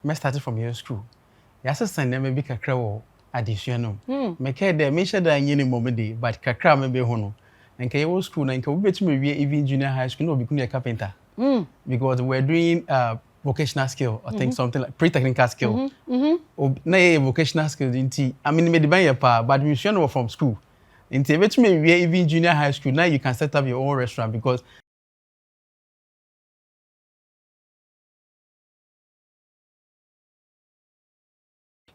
Me started from your school. Yasa send them maybe kakra wo additional. Me care there me share that nyini momedi but kakra me be ho no. Nka your school na nka we betumi we even junior high school no be kun a carpenter. Because we're doing vocational skill or think something like pre-technical skill. Na vocational skill inti I mean me the ban pa but we should know from school. Inti betumi we even junior high school now you can set up your own restaurant because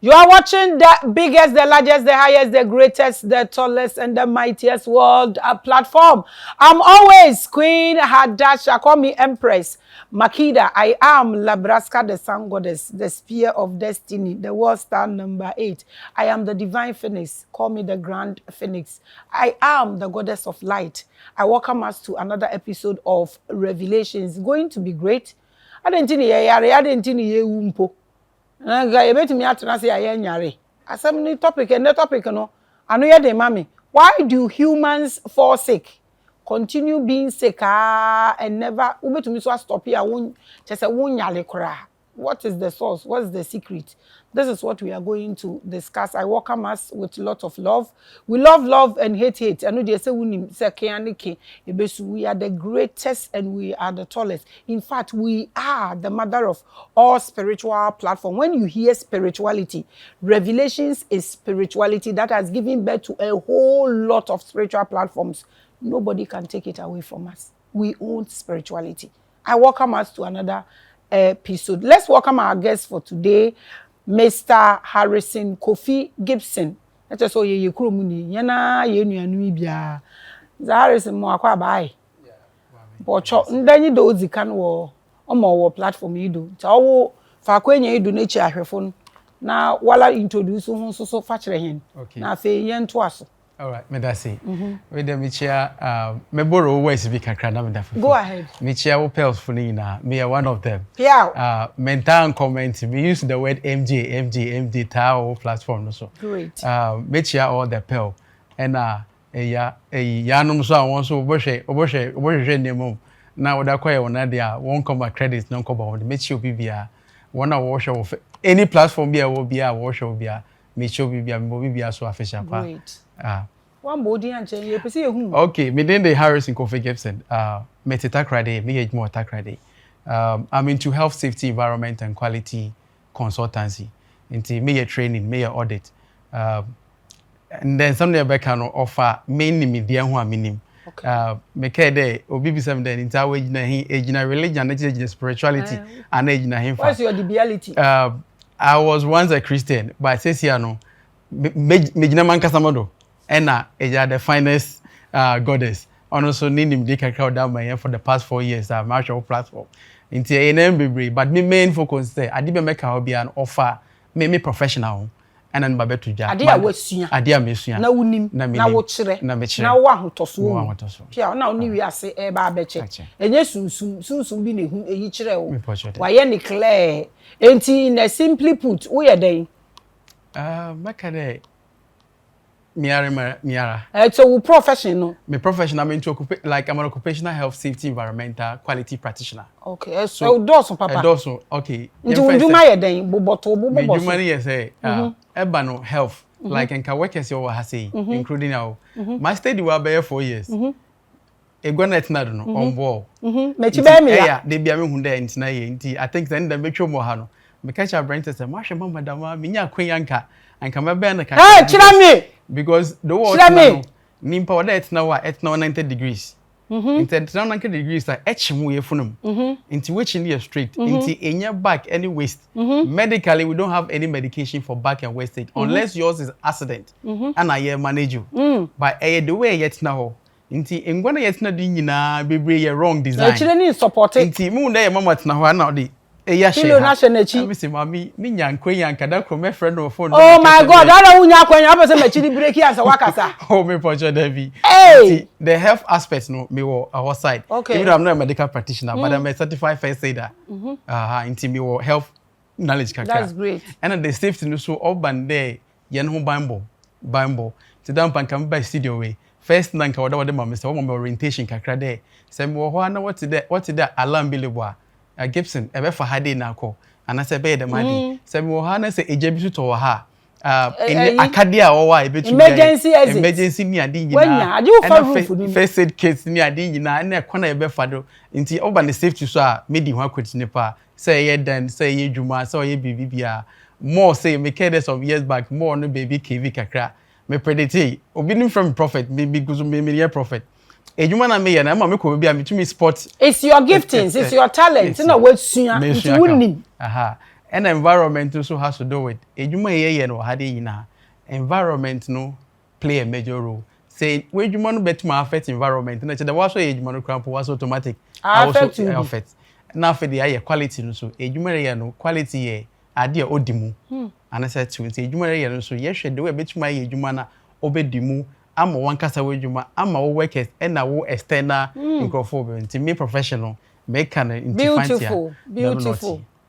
you are watching the biggest, the largest, the highest, the greatest, the tallest, and the mightiest world platform. I'm always Queen Hadasha. Call me Empress Makida. I am Labraska, the sun goddess, the spear of destiny, the world star number 8. I am the divine phoenix. Call me the grand phoenix. I am the goddess of light. I welcome us to another episode of Revelations. Going to be great. I didn't think Nga yebetimi atena se aye nyare asem ni topic and the topic no anu ye de mami why do humans fall sick continue being sick and never ubetumi so stop here won chese won nyale kra what is the source what is the secret this is what we are going to discuss. I welcome us with a lot of love. We love and hate anu dey say wunim say kianike ebesu we are the greatest and we are the tallest. In fact, we are the mother of all spiritual platform. When you hear spirituality, Revelations is spirituality that has given birth to a whole lot of spiritual platforms. Nobody can take it away from us. We own spirituality. I welcome us to another episode. Let's welcome our guest for today, Mr. Harrison Kofi Gibson. Let us say ye kuro muni yana ye nuanu bia. Harrison mo akwa bai. Bocho ndanyi do zikan wo omo wo platform yi do. Ta wo fa kwenya yi do na chi ahwefo na wala introduce ho so fa kire hen. Na fe ye nto aso. All right, me that say. We dem me chia me borrow words be kakra na me da Go ahead. Me chia wo pels for na me are one of them. Yeah. Mental comment we use the word MJ tao platform no so. Great. Me chia all the pel and ya no so awon so obohwe nemo na oda kwaye wona dia won come credit no come about me chia bibia wona wo hwe any platform bia wo bia wo hwe bia me chia bibia me bibia so afisha pa. Great. One body and chain, you see who? Okay, me then the Harrison Kofi Gibson. Me takrade, me age more takrade. I'm into health, safety, environment, and quality consultancy. Into me a training, me a audit. And then some day back offer mainly me dear who minim. Okay. Me care there, obi be some then into age na religion, age na spirituality, and age na him. What's your debility? I was once a Christian, but says here no, me jina man kasamado. Ena eja the finest goddess. Also need dey kakra down my for the past 4 years martial platform. Inti enembebe but me main focus there ade be make how be an offer me professional and then babe to ja. Ade a wasua. Ade a mesua. Na wunim na wo kire. Na me kire. Na wo ahotoso. Wo ahotoso. Pia na oni wi ase e ba abeche. Enye sunsun bi na hu eyi kire wo. Wa ye ne clear. Enti na simply put wo ye den. Makade Miara. So profession no. My profession I'm into like I'm an occupational health safety environmental quality practitioner. Okay. So doso papa. Doso okay. Nduma ye den boboto boboso. Me duma ye say ebano health like enka work as you have say including now. My study wa be 4 years. Egwana etina do no on ball. Mechi be me ya. They be am hu there ntina ye nti I think then the metro mo ha no. Me catch a brain test ma hwe mama dama me nya kwenyanka anka me be na ka. Hey, chira me. Because the world now nimpa wada etina wa etina 90 degrees. Inti 90 degrees like etchimu ye funum. Inti which in straight. Inti enya back any waist. Medically we don't have any medication for back and waist unless yours is accident. And I manage you. But the way yet now. Inti engwana yet na di nyina bebre ye wrong design. Actually need support. Inti mu na ye mama tina ho na di eya she. Kilo na she na chi. Me say mami me nyankwe yanka da ko me friend no phone. Oh my god, I don't nya kwanya I say me chi di break here so wakasa. Oh me pocho David. Hey, the health aspects no me wo our side. Okay. Even though I'm not a medical practitioner, but I'm a certified first aider. Inti me wo health knowledge kakra. That's great. And the safety no so urban there yen ho bambo. To down pan come by studio way. First nanka wada wada mama say wo orientation kakra there. Say me wo ho na what is that alarm billboard. Gibson ebe for hade na ko and I say be the madi say me wo ha na say eja bi so to wo ha in akadia wo wa emergency ni ade nyina first aid kits ni ade nyina na ekona ebe fado nti oba ne safety so a medi ho akwati ne pa say ye dan say ye dwuma say ye bibia more say me care some years back more no baby KV kakra me predict obi nim from prophet me because me prophet ejuma na me ye na ma me ko bia me tumi sport it's your giftings it's your talent na we sua nti wunnim and environment also has to do with ejuma ye no ha de yina environment no play a major role say we ejuma no betuma affect environment na che the was ejuma no cramp was automatic affect na for the air quality no so ejuma ye no quality ye ade a odimu ana say to say ejuma ye no so ye hwe de we betuma ye ejuma na obedimu ama wan kasa we ejuma ama wo workers and na wo external microphone nti me professional make can beautiful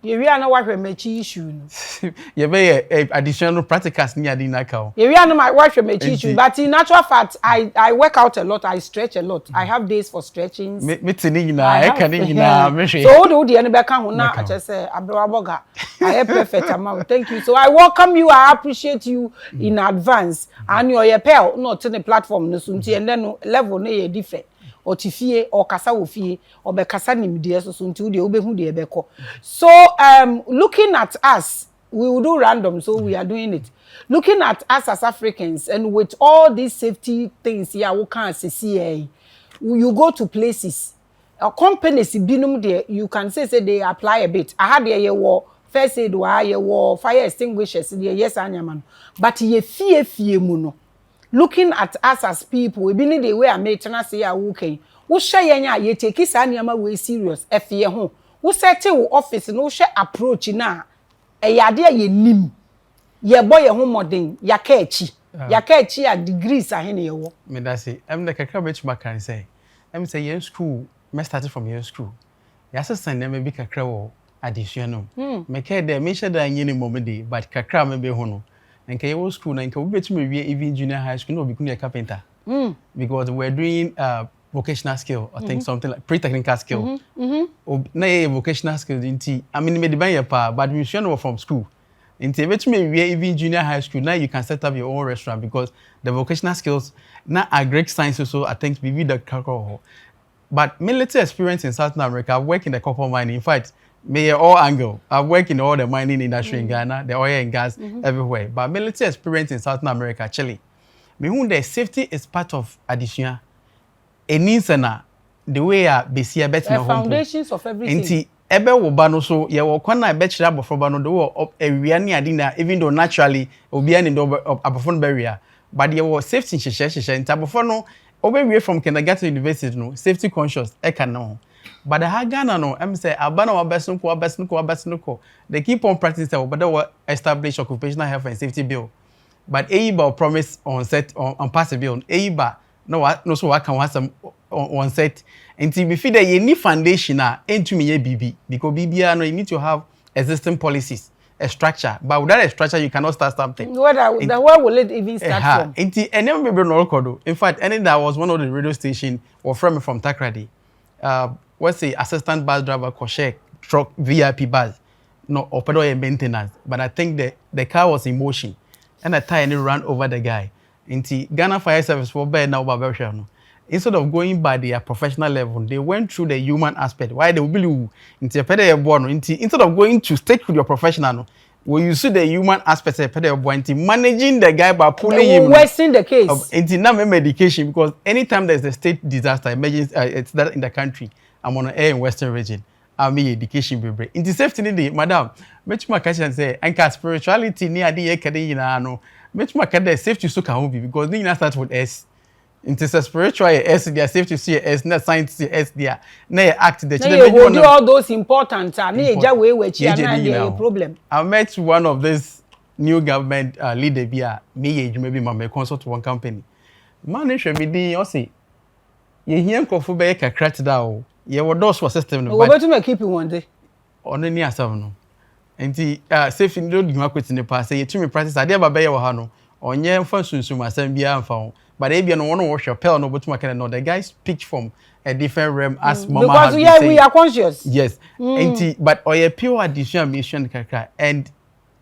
ye wi ana wahwe mechi issue no ye be additional practicals ni adi na ka o ye wi ana wahwe mechi issue but in natural fact I work out a lot I stretch a lot I have days for stretching me tini nyina e kan nyina me hwe so wo de ne be ka ho na ache say abrewa boga I have perfect amount thank you so I welcome you I appreciate you in advance and your pel not in the platform no so nti ene no level no ye different otifie o kasa wo fie o be kasa nimdie so nti wo de obehu de ebeko so looking at us we will do random so we are doing it looking at us as Africans and with all these safety things here we can see you go to places companies binum there you can say they apply a bit I had there wo first aid wa ye wo fire extinguishers there yes anyama but ye fie mu no looking at us as people we be need the way I make na say ya okay wo hye yenya ye take sa anyama we serious efie ho wo set wo office no hye approach na eyade ye nim ye boy ye ho modern ya ka achi a degrees ahene ye wo me da say the kakra betuma kan say say yen school me started from your school ya assistant na me bi kakra wo adesua no me ka de me hye da nyini momede but kakra me be ho no nka ye school na nka wo betuma wie even junior high school no be kunu carpenter because we're doing vocational skill or think something like pre-technical skill na ye vocational skill inti I mean me de ban ye pa but we should from school inti betuma wie even junior high school now you can set up your own restaurant because the vocational skills na agric sciences so I think we the cultural but military experience in South America I work in the copper mining in fact me all angle I work in all the mining industry in Ghana the oil and gas everywhere but military experience in South America Chile me who the safety is part of addition eninsana the way a besia bet na foundations of everything enti ebe wo ba no so ye wo kwana be kira abofo ba no do wo awia ne ade na even though naturally obi ani do abofo no barrier but ye wo safety hye enti abofo no obewie from kindergarten university no safety conscious e kan no but the Ghana no em say abana wa besun ko they keep on practicing but they establish occupational health and safety bill but EIBA promise on set on pass the bill EIBA no so what can wasam on set until we feel that you need foundation into me BB because BB no you need to have existing policies a structure but without a structure you cannot start something where will it even start from until and never be no record in fact any that was one of the radio station or from Takrady what's the assistant bus driver Koshek truck VIP bus no operate maintenance but I think the car was in motion and a tire ran over the guy into Ghana Fire Service for bed now no instead of going by their professional level they went through the human aspect why they will believe into instead of going to stick with your professional no when you see the human aspect managing the guy by pulling him wasting the case into medication because anytime there's a state disaster emergency it's that in the country I'm on air in Western region I'm education be into safety need madam make my catch and say anka spirituality ni ade ye kede yina no make my kede safety so can be because ni start with S into spiritual S their safety see S na science S there na act the children do all those important na eja we chi na the problem I met one of this new government leader bia me ye djuma bi ma me consult one company man hwe bi din o say ye hia nkofo be kakra da o ye wodos for system no but we better keep you one day ono ni asam no enti safety no djuma kwetine pa say ye tumi practice ade ba be ye wo ha no onye mfa sunsum asem bia amfa ho but e bia no one wo hwepel no botuma kind no the guys picked from a different realm as mama because has been we are conscious. Yes. But oye pure addition mission kakra and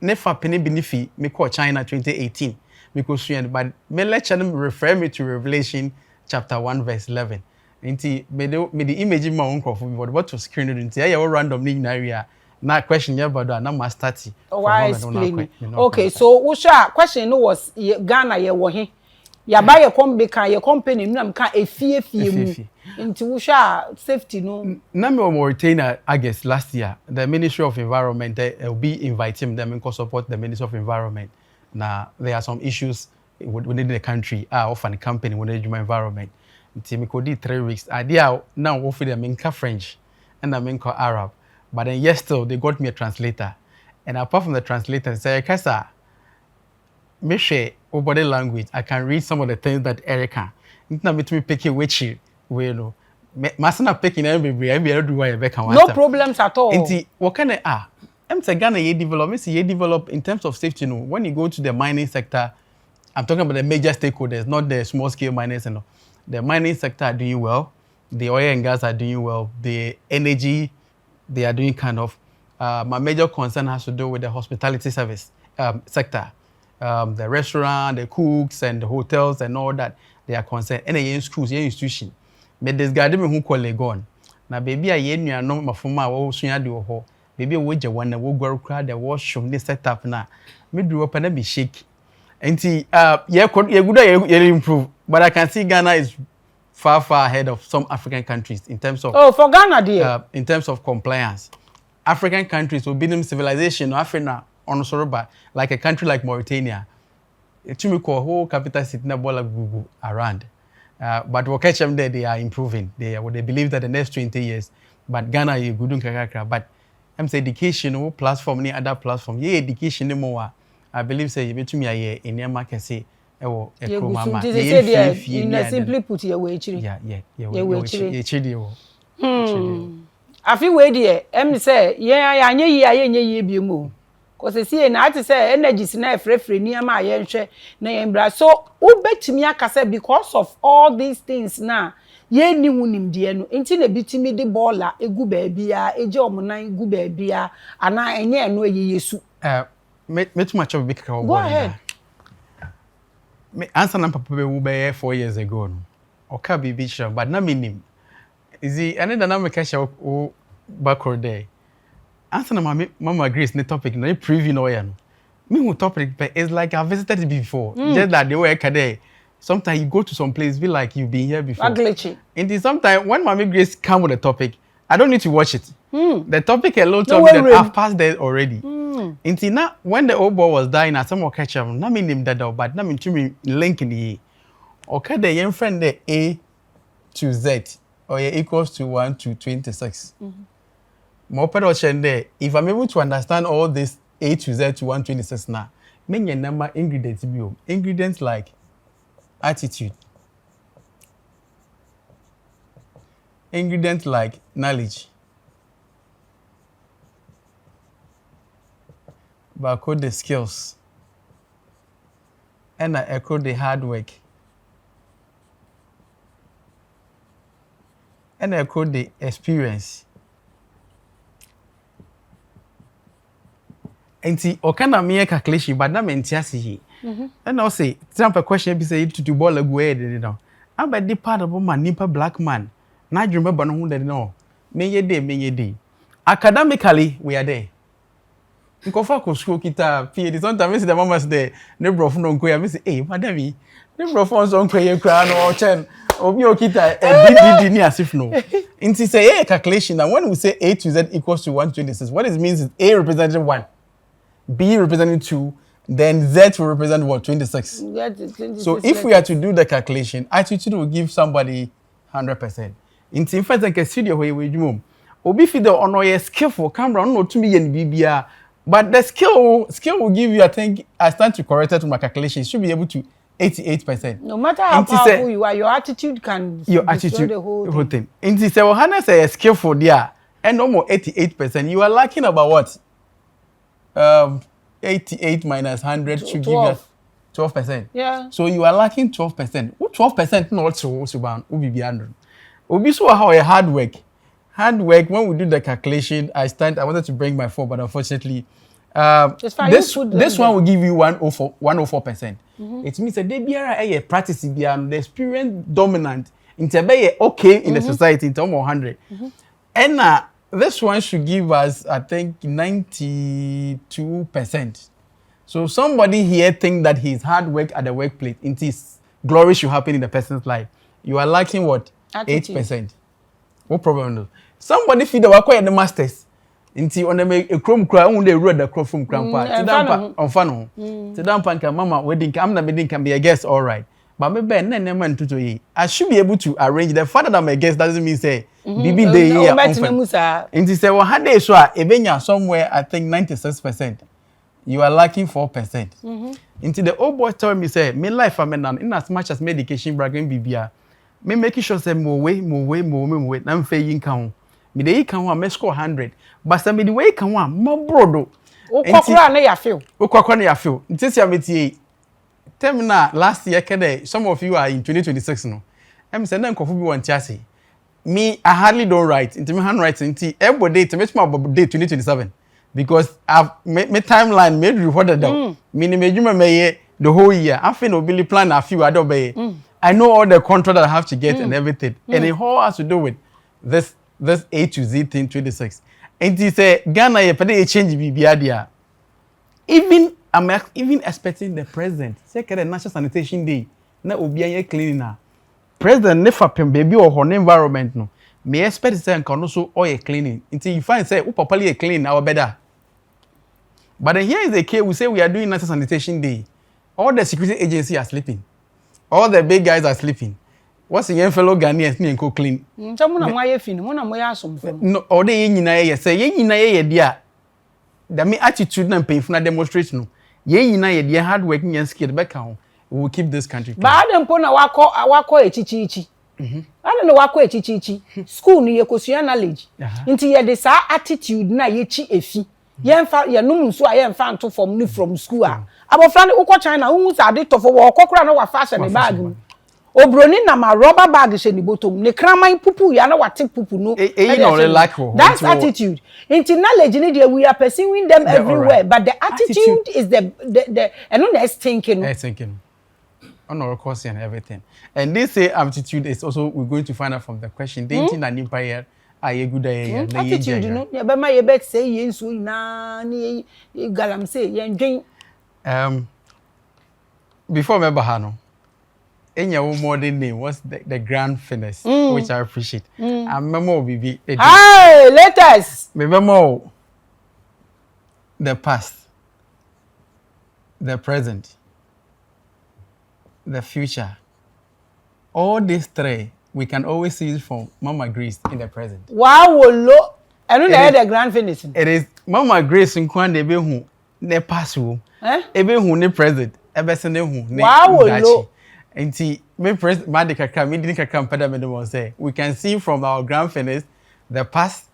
nefa penny benefi me call China 2018 because but me lecture them refer me to Revelation chapter 1 verse 11. Nti me the image ma unko for me what to screen it nti ya random ni area na question ya bado na master t. Why explain? Okay, so Usha question no was Ghana ye wo he. Ya buy your company no am ka efie mu. Nti Usha safety no. Na me Mauritania August last year the Ministry of Environment will be inviting them to support the Ministry of Environment. Now there are some issues within the country of a company within the environment. Nti me could 3 weeks. Idea now wo for them in French and I'm in Arab. But then yes still they got me a translator. And apart from the translator say Kasa me share body language I can read some of the things that Erica. Nti na me to me pick which we know. Masana picking every I be do why back and no problems at all. Nti what kind of I'm saying Ghana ye develop me see ye develop in terms of safety no when you go to the mining sector I'm talking about the major stakeholders not the small scale miners and all. The mining sector are doing well, the oil and gas are doing well, the energy they are doing kind of my major concern has to do with the hospitality service sector. The restaurant, the cooks and the hotels and all that they are concerned. And in schools, in institution. But this guy who call Legon. Now baby I yen you no mafuma wo sunya de ho. Baby wo je one wo gwaru kra the washroom this setup na. Me do up and be shake. Enti yeah good you improve. But I can see Ghana is far ahead of some African countries in terms of for Ghana dear. In terms of compliance. African countries will be them civilization Africa on Soroba like a country like Mauritania. Chimiko whole capital city na bola gugu around. But we catch them there they are improving. They believe that the next 20 years but Ghana you gudun kakakra but I'm say education platform ni other platform. Yeah education ni more I believe say you betumi aye in your market say ewo ekroma ma you simply put your way chiri yeah chiri wo I feel we there em say yeah anye yi bi mu cause see na ati say energies na frefre ni ama aye nhwe na ye mbra so wo betumi akase because of all these things na ye ni hunim de no enti na bitimi de baller egu ba bia eje omunan egu ba bia ana enye no ye yesu me too much of big cow. Go ahead. Me answer na papa be wo be 4 years ago no. Oka bibi sure but na minim. Is it another na me catch o backward there. Answer na mama Grace ne topic na preview no ya no. Me who topic but it's like I visited it before. Just that the way there. Sometimes you go to some place be like you've been here before. And sometimes when Mama Grace come with a topic, I don't need to watch it. The topic alone told me that I've passed there already. Until now, when the old boy was dying, I someone catch him. Na me name that but na me to me link in the okay the young friend the A to Z or equals to 1 to 26. More production there. If I'm able to understand all this A to Z to 126 now, many number ingredients be ingredients like attitude, ingredients like knowledge. Barcode the skills and I echo the hard work and I echo the experience. And see, okana me calculation, but na mentiasi he. And I'll say, example question be say to do ball away, you know. I'm a deep part of my nipa black man. Now you remember no that no. May ye day. Academically, we are there. Kofa ko school kita PhD sometimes the mamas there ne brofo no nko ya me say madam yi ne brofo so nko ye kra no chen obi okita DDD ni asif no nti say calculation and when we say A to Z equals to 126 what it means is A representing 1 B representing 2 then Z will represent what 26 so if we are to do the calculation attitude will give somebody 100% nti in fact like studio where we do obi fi the ono ye skillful camera no to me yen bibia. But the skill will give you, I think, I stand to correct it to my calculation, you should be able to 88%. No matter how powerful you are, your attitude can destroy the whole thing. And she said, well, Hannah say skillful there, and no more 88%. You are lacking about what? 88 minus 100 should give you 12%. Yeah. So you are lacking 12%. 12% not so ban will be under. Obi so how a hard work. Hard work, when we do the calculation, I wanted to bring my phone, but unfortunately, It's fine. this one will give you 104%. It means that they be a practice, the experience dominant, in okay in the society, in terms of 100. And this one should give us, I think, 92%. So somebody here think that his hard work at the workplace, it is glory should happen in the person's life. You are lacking what? Attitude. 8%. What problem no? Somebody feed the work the masters. Inti on the chrome cry on the road the chrome from grandpa. Tidampa on fano. Tidampa can mama wedding I'm not wedding can be a guest all right. But me ben na man to ye. I should be able to arrange the father that my guest doesn't mean say bibi day here. Inti say 100 days so ebenya somewhere I think 96%. You are lacking 4%. Inti the old boy told me say me life am nan in as much as medication bragging bibia. Me making sure say more way. Na mfe yin kan. Me dey yin kan me score 100. But say me the way kan one mo brodo. Okokora na ya feel. Okokora na ya feel. Nti sia me tie. Terminal last year kede some of you are in 2026 no. Em say na nkofo bi won tiase. Me I hardly don't write. Nti me handwriting nti every day me my day 2027 because I've me timeline made recorded down. Me ni medjuma me the whole year. I feel no really plan a few adobey. I know all the contract that I have to get and everything. And it all has to do with this A to Z thing 26. And he say Ghana ye pede change BBA. Even I'm even expecting the president. Say the National Sanitation Day. Na obi cleaning. President never pem baby or her environment no. Me expect say can also all cleaning. Until you find say properly clean our better. But then here is the case we say we are doing National Sanitation Day. All the security agencies are sleeping. All the big guys are sleeping. What's the young fellow Ghanaians need to clean? No, all the yin say yin dear. The me attitude and painful demonstration. Yin dear hard working and skilled back home. We will keep this country. But I don't put a wako echichi. I don't know wako echichi. School ni yekosuya knowledge. Inti ye de sa attitude na yechi efi. Yenfa ye no nso a yenfa nto from school a. Abofra ne ukọ China hu sa de tofo wo kokora na wa fashion ne bag mu. Obroni na ma rubber bag she ni bottom. Ne kraman pupu ya na wate pupu no. That's attitude. Inti knowledge ni dey we are pursuing them everywhere, but the attitude is the and no next thinking. Thinking. On our course and everything. And they say attitude is also we're going to find out from the question. They think that empire are good attitude, you know. Yeah, but my bet say yes, na ni galam say yen drink. Before me bahano, in your modern name, what's the grand finesse, which I appreciate. And memo bibi. Hey, latest. Memo the past, the present, the future. All these three we can always see it from Mama Grace in the present. Wow, lo. I don't know the grand finish. It is Mama Grace in Kwan de be hu ne pass wo. Ebe hu ne present. Ebe se ne hu ne. Wow, lo. Enti me present ma de kakra me di kakra pada me dem say we can see from our grand finish the past,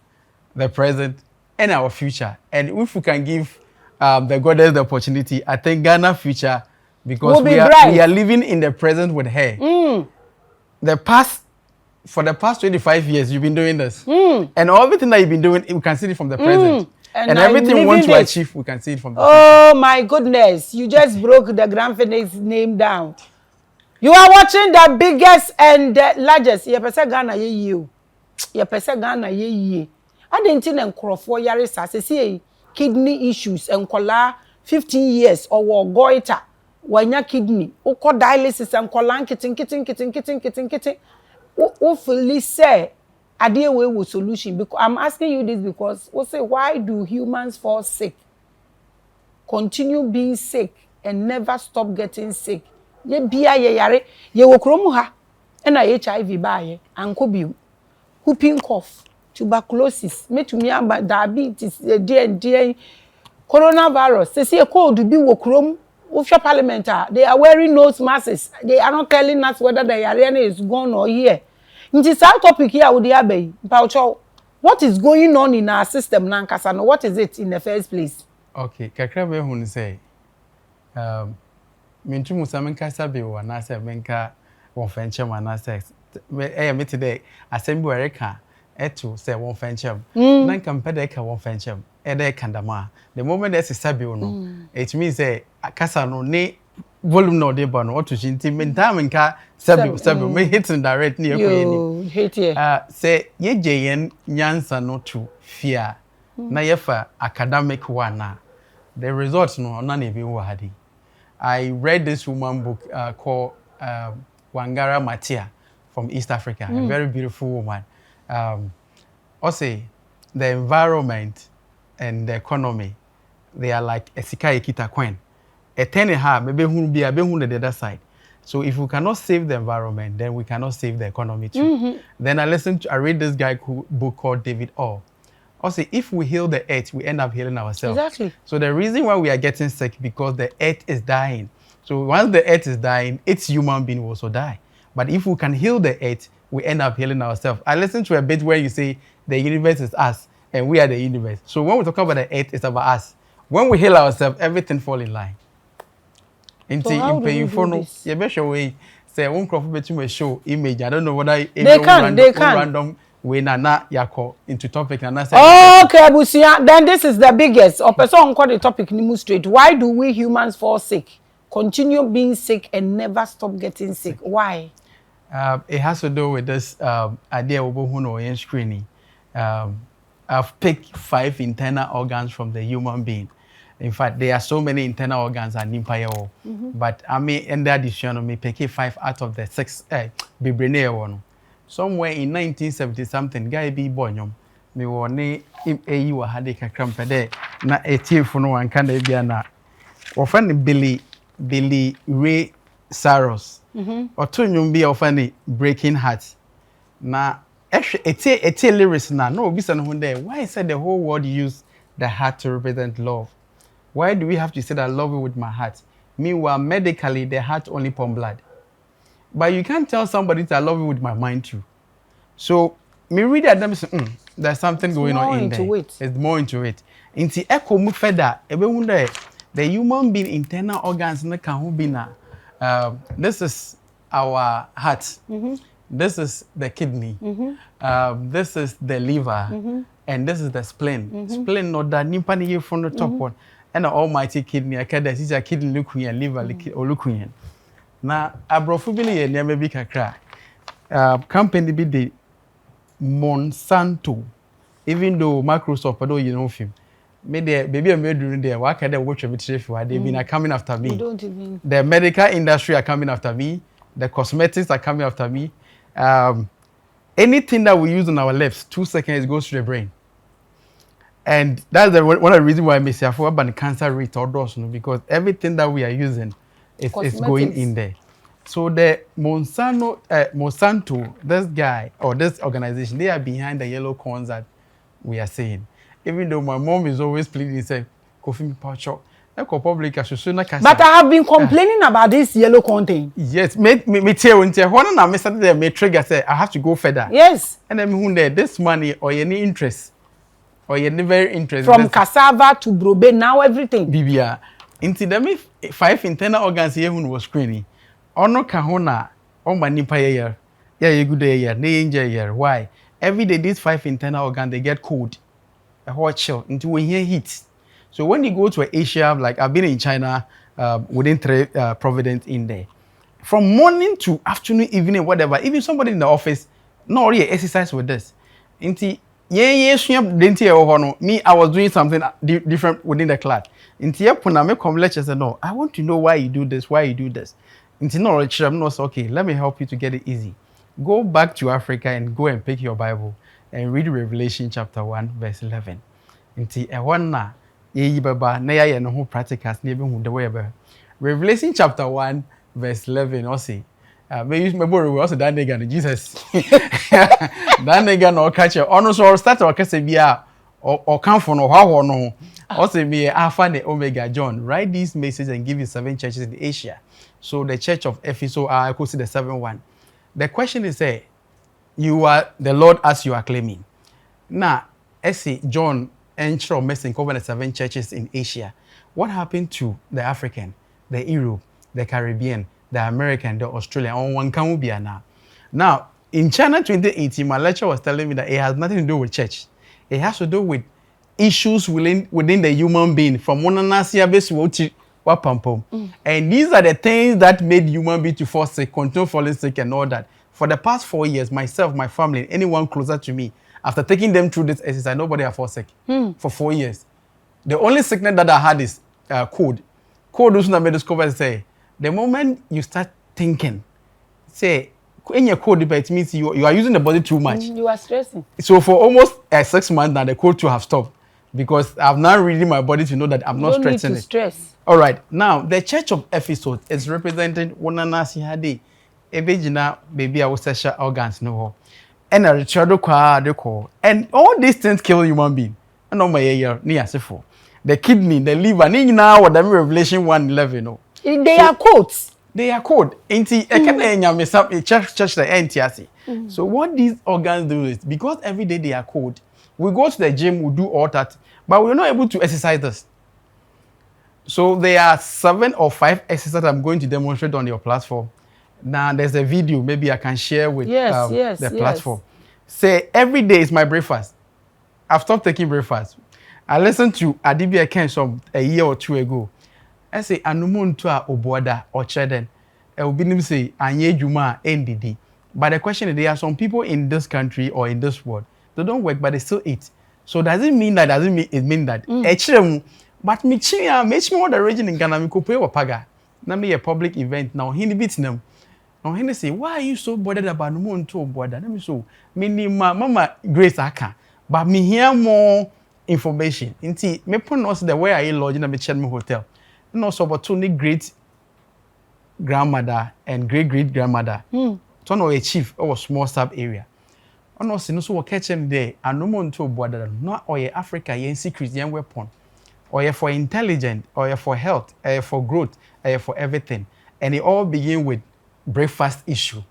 the present and our future. And if we can give the goddess the opportunity, I think Ghana future because we are living in the present with her. For the past 25 years, you've been doing this. And everything that you've been doing, we can see it from the present. And everything we want to achieve, we can see it from the future. My goodness. You just broke the Grand Phoenix name down. You are watching the biggest and the largest. Yepese Ghana ye you. Yepese Ghana ye. I didn't think for yarisa. See kidney issues and kola 15 years or goiter. Wanya kidney. Uko dialysis and kola kitten. Hopefully say idea way with solution because I'm asking you this because we say why do humans fall sick, continue being sick and never stop getting sick? Ye bia ye yare ye wo kromu ha na HIV ba ye anko bi whooping cough, tuberculosis, metumi aba diabetes, DND, coronavirus. Say cold bi wo kromu. Ufia parliament they are wearing nose masks. They are not telling us whether the arena is gone or here. In this topic here with the abbey, what is going on in our system now, Kasano? What is it in the first place? Okay, Kakrabe hun say, Mintu musa menka sabe wa na se menka won fenchem ana se me today asem bi wereka eto se won fenchem na nka mpede ka won fenchem ede kandama the moment there is sabe no it means say akasa no ne volume no dey ba no oto chinti menta menka sabe me hit and direct ne ekoye ni hit here say ye jeyen nyansa no to fear na yefa academic one na the results no na na be wo hadi. I read this woman book called Wangara Matia from East Africa, a very beautiful woman. Also, the environment and the economy, they are like a sika ekita coin. A tenny ha, maybe be the other side. So if we cannot save the environment, then we cannot save the economy too. Then I read this guy book called David Orr. Also, if we heal the earth, we end up healing ourselves. Exactly. So the reason why we are getting sick because the earth is dying. So once the earth is dying, its human being will also die. But if we can heal the earth, we end up healing ourselves. I listened to a bit where you say the universe is us and we are the universe. So when we talk about the earth, it's about us. When we heal ourselves, everything falls in line. So how do we do this? You better way say one crop between show image. I don't know whether they can random way na yako into topic na say okay Busia, then this is the biggest or person call the topic ni straight. Why do we humans fall sick, continue being sick and never stop getting sick? Why? It has to do with this idea of who screening. I've picked 5 internal organs from the human being. In fact, there are so many internal organs and nimpayo. But I may end the addition of me pick 5 out of the 6 bibrene one. Somewhere in 1970 something, guy be born me wone you wa hade kakram pede na etiefo no anka na bia na ofani Billy Ray Cyrus oto nwum bia ofani Breaking Heart na eti lyrics na no obi say no there why said the whole world use the heart to represent love. Why do we have to say that I love you with my heart? Meanwhile medically the heart only pump blood. But you can't tell somebody that I love you with my mind too. So, me read at them say, there's something going on in there. It's more into it. Inti echo mu feda, ebe wunde the human being internal organs na can be na. This is our heart. This is the kidney. This is the liver. And this is the spleen. Spleen no da nimpa ni from the top one. And the almighty kidney, I can see a kidney looking and liver or looking. Na abrofubili ye nyame bi kakra company bi de Monsanto, even though Microsoft do you know film me there baby am do there wa ka dey watch me trefi they been coming after me. Don't even. The medical industry are coming after me, the cosmetics are coming after me. Anything that we use on our lips 2 seconds goes to the brain. And that's one of the reasons why I may say about the cancer rate or those, because everything that we are using is going in there. So the Monsanto, this guy or this organization, they are behind the yellow corns that we are saying. Even though my mom is always pleading, say, Kofi Pacho, but I have been complaining about this yellow corn thing. Yes, me tell when I miss there, me trigger say I have to go further. Yes. And then who there this money or any interest or any very interest from cassava to brobe now everything. Bibia. Into them 5 internal organs here who was screening. Ono kahona on my nipa year. Yeah, you good year, danger year. Why? Every day these 5 internal organs they get cold. A hot chill into when here heat. So when you go to Asia, like I've been in China within 3 Providence in there. From morning to afternoon, evening, whatever, even somebody in the office, not really exercise with this. Into me, I was doing something different within the class. Into when I come lecture, say, no, I want to know why you do this, why you do this. Into no lecture, I'm not okay, let me help you to get it easy. Go back to Africa and go and pick your Bible and read Revelation chapter 1, verse 11. Into a one na ye baba na ya no ho practicals na be hu the way be. Revelation chapter 1, verse 11 or say may use my boy also that nigga Jesus. That nigga no catch you. Ono so start or kase bia or come for no how no. Also be Alpha and Omega John. Write these messages and give you 7 churches in Asia. So the church of Ephesus I could see the 7th one. The question is you are the Lord as you are claiming. Now, see John entro messing cover the 7 churches in Asia. What happened to the African, the Europe, the Caribbean, the American, the Australian, on one can be now. Now, in China 2018, my lecturer was telling me that it has nothing to do with church. It has to do with issues within the human being from one to wapampom. And these are the things that made human being to fall sick, continue falling sick and all that. For the past 4 years, myself, my family, anyone closer to me, after taking them through this exercise, nobody has fallen sick for 4 years. The only sickness that I had is cold. Cold was not discovered. Say the moment you start thinking, say in your cold, it means you are using the body too much. You are stressing. So for almost 6 months now, the cold to have stopped because I've now reading my body to know that I'm not stressing it. Stress. All right. Now the Church of Ephesus is representing one anasi hadi. Ebejina baby our sexual organs no. And a Richard kwa de call. And all these things kill human being. And on my year near for the kidney, the liver, now what the Revelation 1:11 no. They are quotes. They are called. Inti a church the NTRC. So what these organs do is because every day they are cold, we go to the gym, we do all that, but we're not able to exercise this. So there are 7 or 5 exercises I'm going to demonstrate on your platform. Now there's a video maybe I can share with the platform. Say every day is my breakfast. I've stopped taking breakfast. I listened to Adibia Ken a year or 2 ago. I say anumun to a oboda or cheden. I will be say anye juma NDD. But the question is, there are some people in this country or in this world they don't work but they still eat. So does it mean that? Doesn't mean it mean that? But me all the region in Ghana me ko pay wapaga. Na me a public event now. He beat them. Now he say, why are you so bothered about anumun to oboda? Let me so me mama Grace aka. But me hear more information. Inti me pronounce the way I lodge in a Chelme hotel. And also about two great grandmother and great grandmother. So no a chief or small sub area. And also no so catch them there and no more to border not or Africa yen secret yen weapon. Or for intelligence, or for health, or for growth, or for everything. And it all begin with breakfast issue.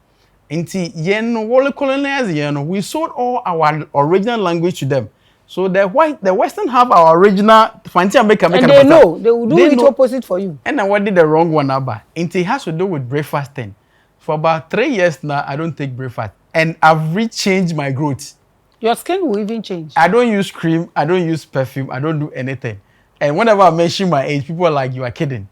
Inti yen no wall colonize yen we sold all our original language to them. So the Western have our original fancy make and they know they will do it opposite for you. And I what did the wrong one about. It has to do with breakfast then. For about 3 years now, I don't take breakfast, and I've re-changed my growth. Your skin will even change. I don't use cream, I don't use perfume, I don't do anything. And whenever I mention my age, people are like, you are kidding,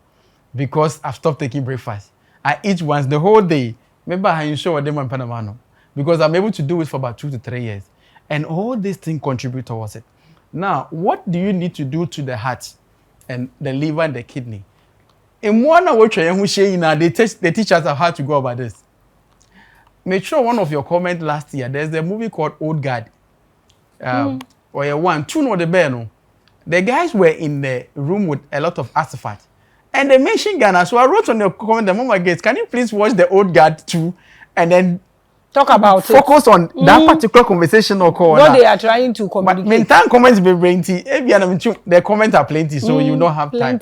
because I've stopped taking breakfast. I eat once the whole day. Remember how you show what them in Panama, because I'm able to do it for about 2 to 3 years. And all these things contribute towards it. Now, what do you need to do to the heart and the liver and the kidney? In one hour, they teach us how to go about this. Make sure one of your comments last year, there's a movie called Old Guard. Or a 1, 2, no, the bear, no. The guys were in the room with a lot of asphalt. And they mentioned Ghana. So I wrote on the comment, the mama guys, can you please watch the Old Guard 2 and then talk about focus on that particular conversation or call. What they are trying to communicate. But meantime, comments be plenty. The comments are plenty, so you don't have time.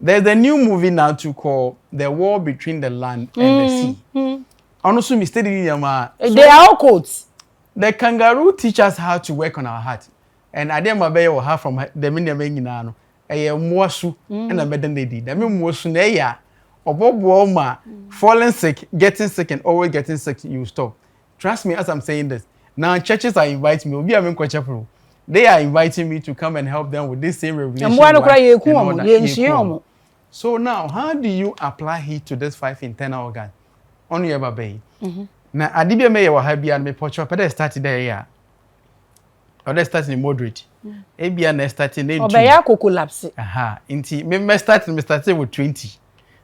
There's a new movie now to call The War Between the Land and the Sea. Also, Mr. They are all quotes. The kangaroo teach us how to work on our heart. And I didn't will have from the minimum a moasu and a better lady. The moasu neya or Bob Walma falling sick, getting sick, and always getting sick, you stop. Trust me as I'm saying this. Now churches are inviting me. They are inviting me to come and help them with this same revelation. So now, how do you apply heat to this 5 internal organs? On your baby. Now, I did me or have been me portrait, but I started there. Or they started in moderate. ABN starting in. Or collapse. Aha. Inti me started with 20.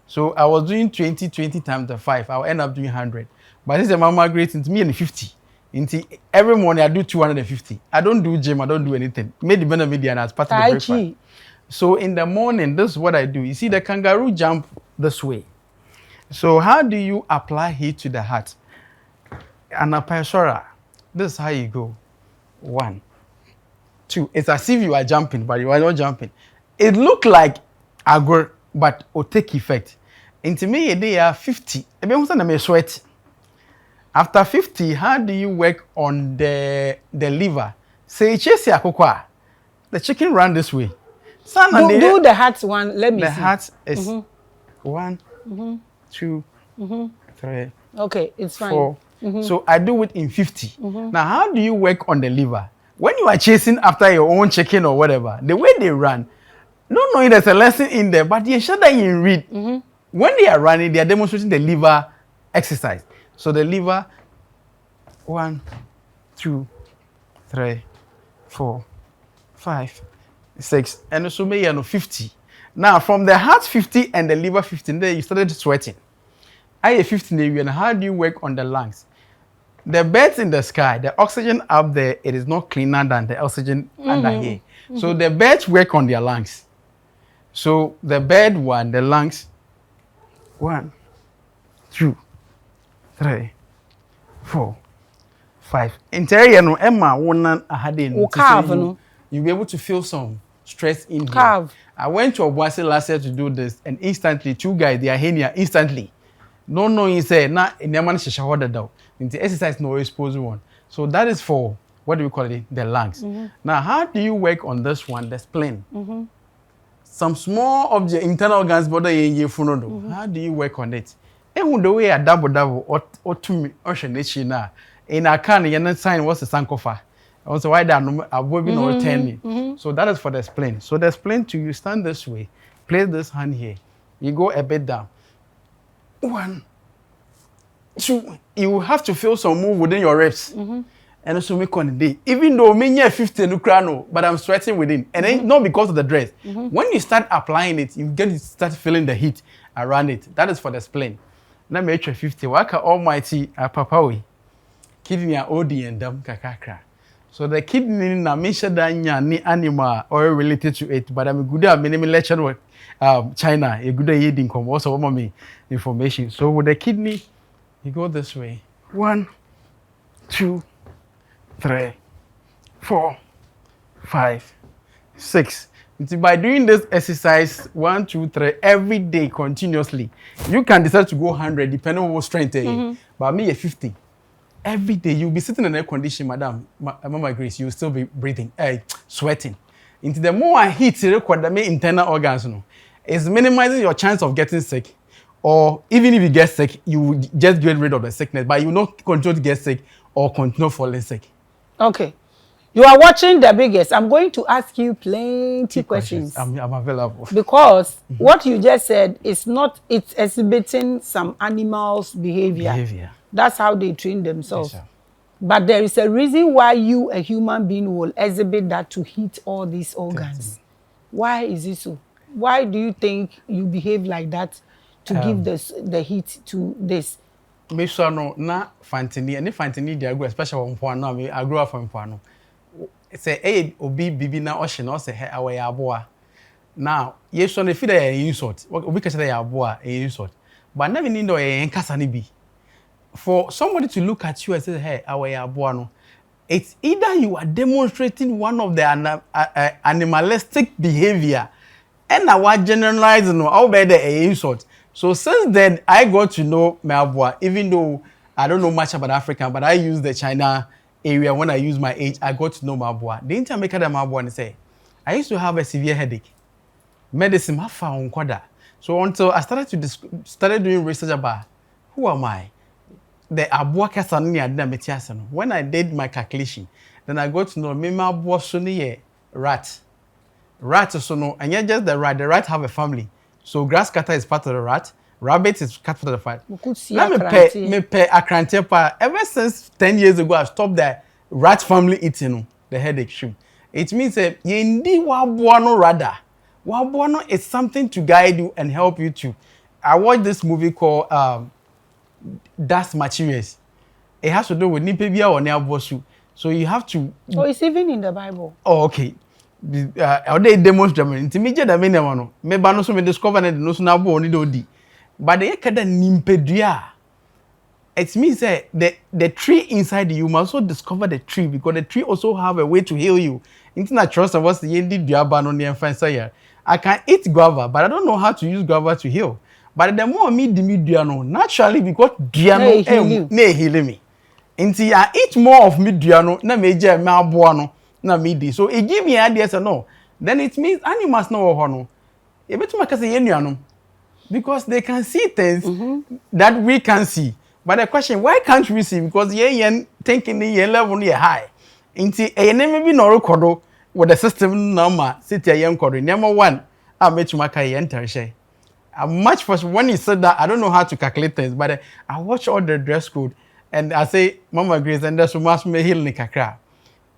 So I was doing 20 times the 5. I'll end up doing 100. But this is mama great into me and 50. Inti every morning I do 250. I don't do gym, I don't do anything. Made the better media as part of the breakfast. So in the morning, this is what I do. You see the kangaroo jump this way. So how do you apply heat to the heart? Anapasora. This is how you go. 1, 2. It's as if you are jumping, but you are not jumping. It look like agro, but will take effect. Into me, they are 50. I sweat. After 50, how do you work on the liver? Say, chase the chicken run this way. Do the heart one. Let me see. The heart is 1, 2, 3. Okay, it's fine. 4. So I do it in 50. Now, how do you work on the liver? When you are chasing after your own chicken or whatever, the way they run, not knowing there's a lesson in there, but you should that you read. When they are running, they are demonstrating the liver exercise. So the liver, 1, 2, 3, 4, 5, 6, and so maybe 50. Now, from the heart 50 and the liver 15, then you started sweating. I 15 area, and how do you work on the lungs? The birds in the sky, the oxygen up there, it is not cleaner than the oxygen under here. So the birds work on their lungs. So the bird one, the lungs, 1, 2, 3, 4, 5. Interior no Emma one ahade. You'll be able to feel some stress in here. I went to Obuasi last year to do this, and instantly 2 guys they are here instantly. No, you say na inyaman shisha down. The exercise no expose one. So that is for what do we call it? The lungs. Now, how do you work on this one? The spleen. Some small object, internal organs, body ye funo. How do you work on it? And the way a double or 2 ocean na in a can you sign what's the sankofa. Also, why that a wobbling or 10. So that is for the spleen. So the spleen to you stand this way, place this hand here. You go a bit down. 1, 2. You have to feel some move within your reps. And also make on the day. Even though me 50 no crano, but I'm sweating within. And then not because of the dress. When you start applying it, you get to start feeling the heat around it. That is for the spleen. Now me 50. Waka almighty papa we. Kidney are OD and dam kakakra. So the kidney na me shada ni animal or related to it, but I'm good at minimum lecture work. China, a good eating come also me information. So with the kidney, you go this way. 1, 2, 3, 4, 5, 6. By doing this exercise 1, 2, 3 every day continuously, you can decide to go 100 depending on what strength you are. But me, 50. Every day you'll be sitting in air condition, madam, Mama Grace, you'll still be breathing, sweating. Into the more heat you require the internal organs, it's minimizing your chance of getting sick. Or even if you get sick, you will just get rid of the sickness, but you will not continue to get sick or continue falling sick. Okay. You are watching The Biggest. I'm going to ask you plenty questions. I'm available. Because what you just said is not, it's exhibiting some animals' behavior. That's how they train themselves. Yes, but there is a reason why you, a human being, will exhibit that to hit all these organs. Why is it so? Why do you think you behave like that to give the heat to this? Me so no na fantini and fantini dey grow especially on no me I grow up from no. Say obi bibi na ocean or say away aboa. Now, yes so no fit dey insult. Obi ka say aboa insult. But never need no enkasa ni bi. For somebody to look at you and say hey away aboa no, it's either you are demonstrating one of the animalistic behavior and our generalizing no how bad the insult. So since then, I got to know Melbourne, even though I don't know much about Africa, but I use the China area when I use my age, I got to know Melbourne. The intermaker that Melbourne say, I used to have a severe headache. Medicine, I found quadra. So until I started doing research about who am I? The Abua Kasani and Metiasan. When I did my calculation, then I got to know me Melbourne Sunny rat. Rat so no, and yet just the rat have a family. So grass cutter is part of the rat. Rabbit is part of the rat. Let me pay a pa. Ever since 10 years ago, I stopped the rat family eating the headache shoe. It means that yendi wabuano rada. Wabuano is something to guide you and help you to. I watched this movie called Dust Materials. It has to do with nipebia or neabosu. So you have to. Oh, it's even in the Bible. Oh, okay. They demonstrate intermediate da many one me ba no so me discover no so na bo oni do di but the kada nimpedua it means that the tree inside you must also discover the tree because the tree also have a way to heal you. It's not trust of us the yendi duaba no near fence here. I can eat guava but I don't know how to use guava to heal. But the more me di dua no naturally because dua no na heal me. Until I eat more of me dua no na me je me aboa no na me so it give me ideas no then it means animals no ho no e betu maka say yenuanom Because they can see things that we can see. But the question, why can't we see? Because yen thinking the level near high. Inti a name be no record with the system number city yen code. Number one, I met my enter share. Much first when he said that I don't know how to calculate things, but I watch all the dress code and I say, Mama Grace, and that's what me heal ni kakra.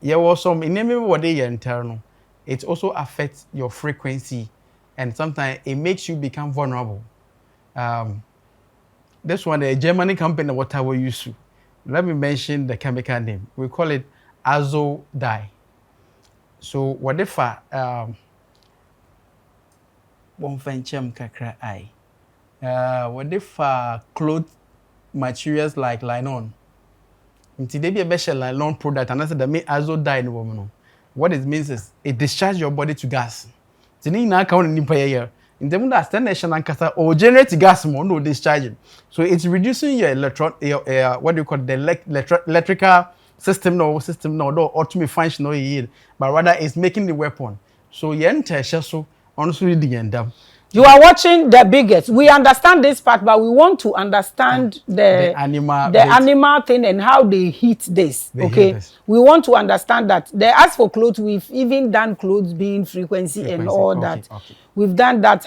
There was some in name what they internal. It also affects your frequency, and sometimes it makes you become vulnerable. This one, the German company, what I will use to. Let me mention the chemical name. We call it azo dye. So what if one fenchem kakra eye. What if cloth materials like nylon? Until they be a special nylon product, and I said that me azo dye in the woman. What it means is it discharges your body to gas. Tini na account in the year. In the that stagnation and kasa or generate gas more no discharging. So it's reducing your what do you call the electrical system no ultimate function no yield, but rather it's making the weapon. So you enter so honestly the end up. You are watching The Biggest. We understand this part, but we want to understand the animal thing and how they heat this. Okay, we want to understand that. They ask for clothes. We've even done clothes being frequency and all that. Okay. We've done that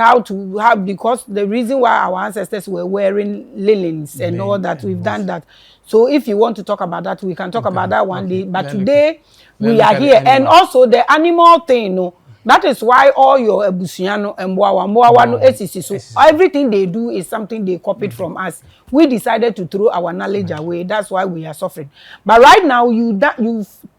because the reason why our ancestors were wearing linens and all that. We've done that. So if you want to talk about that, we can talk about that one day. But today we are here, and also the animal thing. No. That is why all your ebusiano and mboa no esisi. So everything they do is something they copied from us. We decided to throw our knowledge away. That's why we are suffering. But right now, you've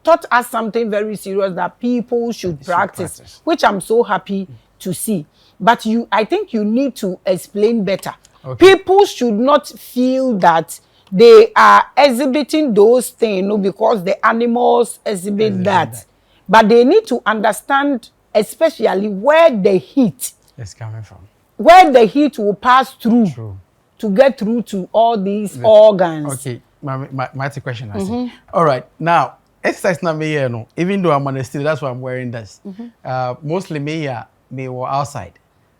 taught us something very serious that people should practice, which I'm so happy to see. But I think you need to explain better. Okay. People should not feel that they are exhibiting those things because the animals exhibit that. But they need to understand especially where the heat is coming from. Where the heat will pass through to get through to all these organs. Okay, my question. All right, now exercise na me here no. Even though I'm on the street, that's why I'm wearing this. Mostly me were outside.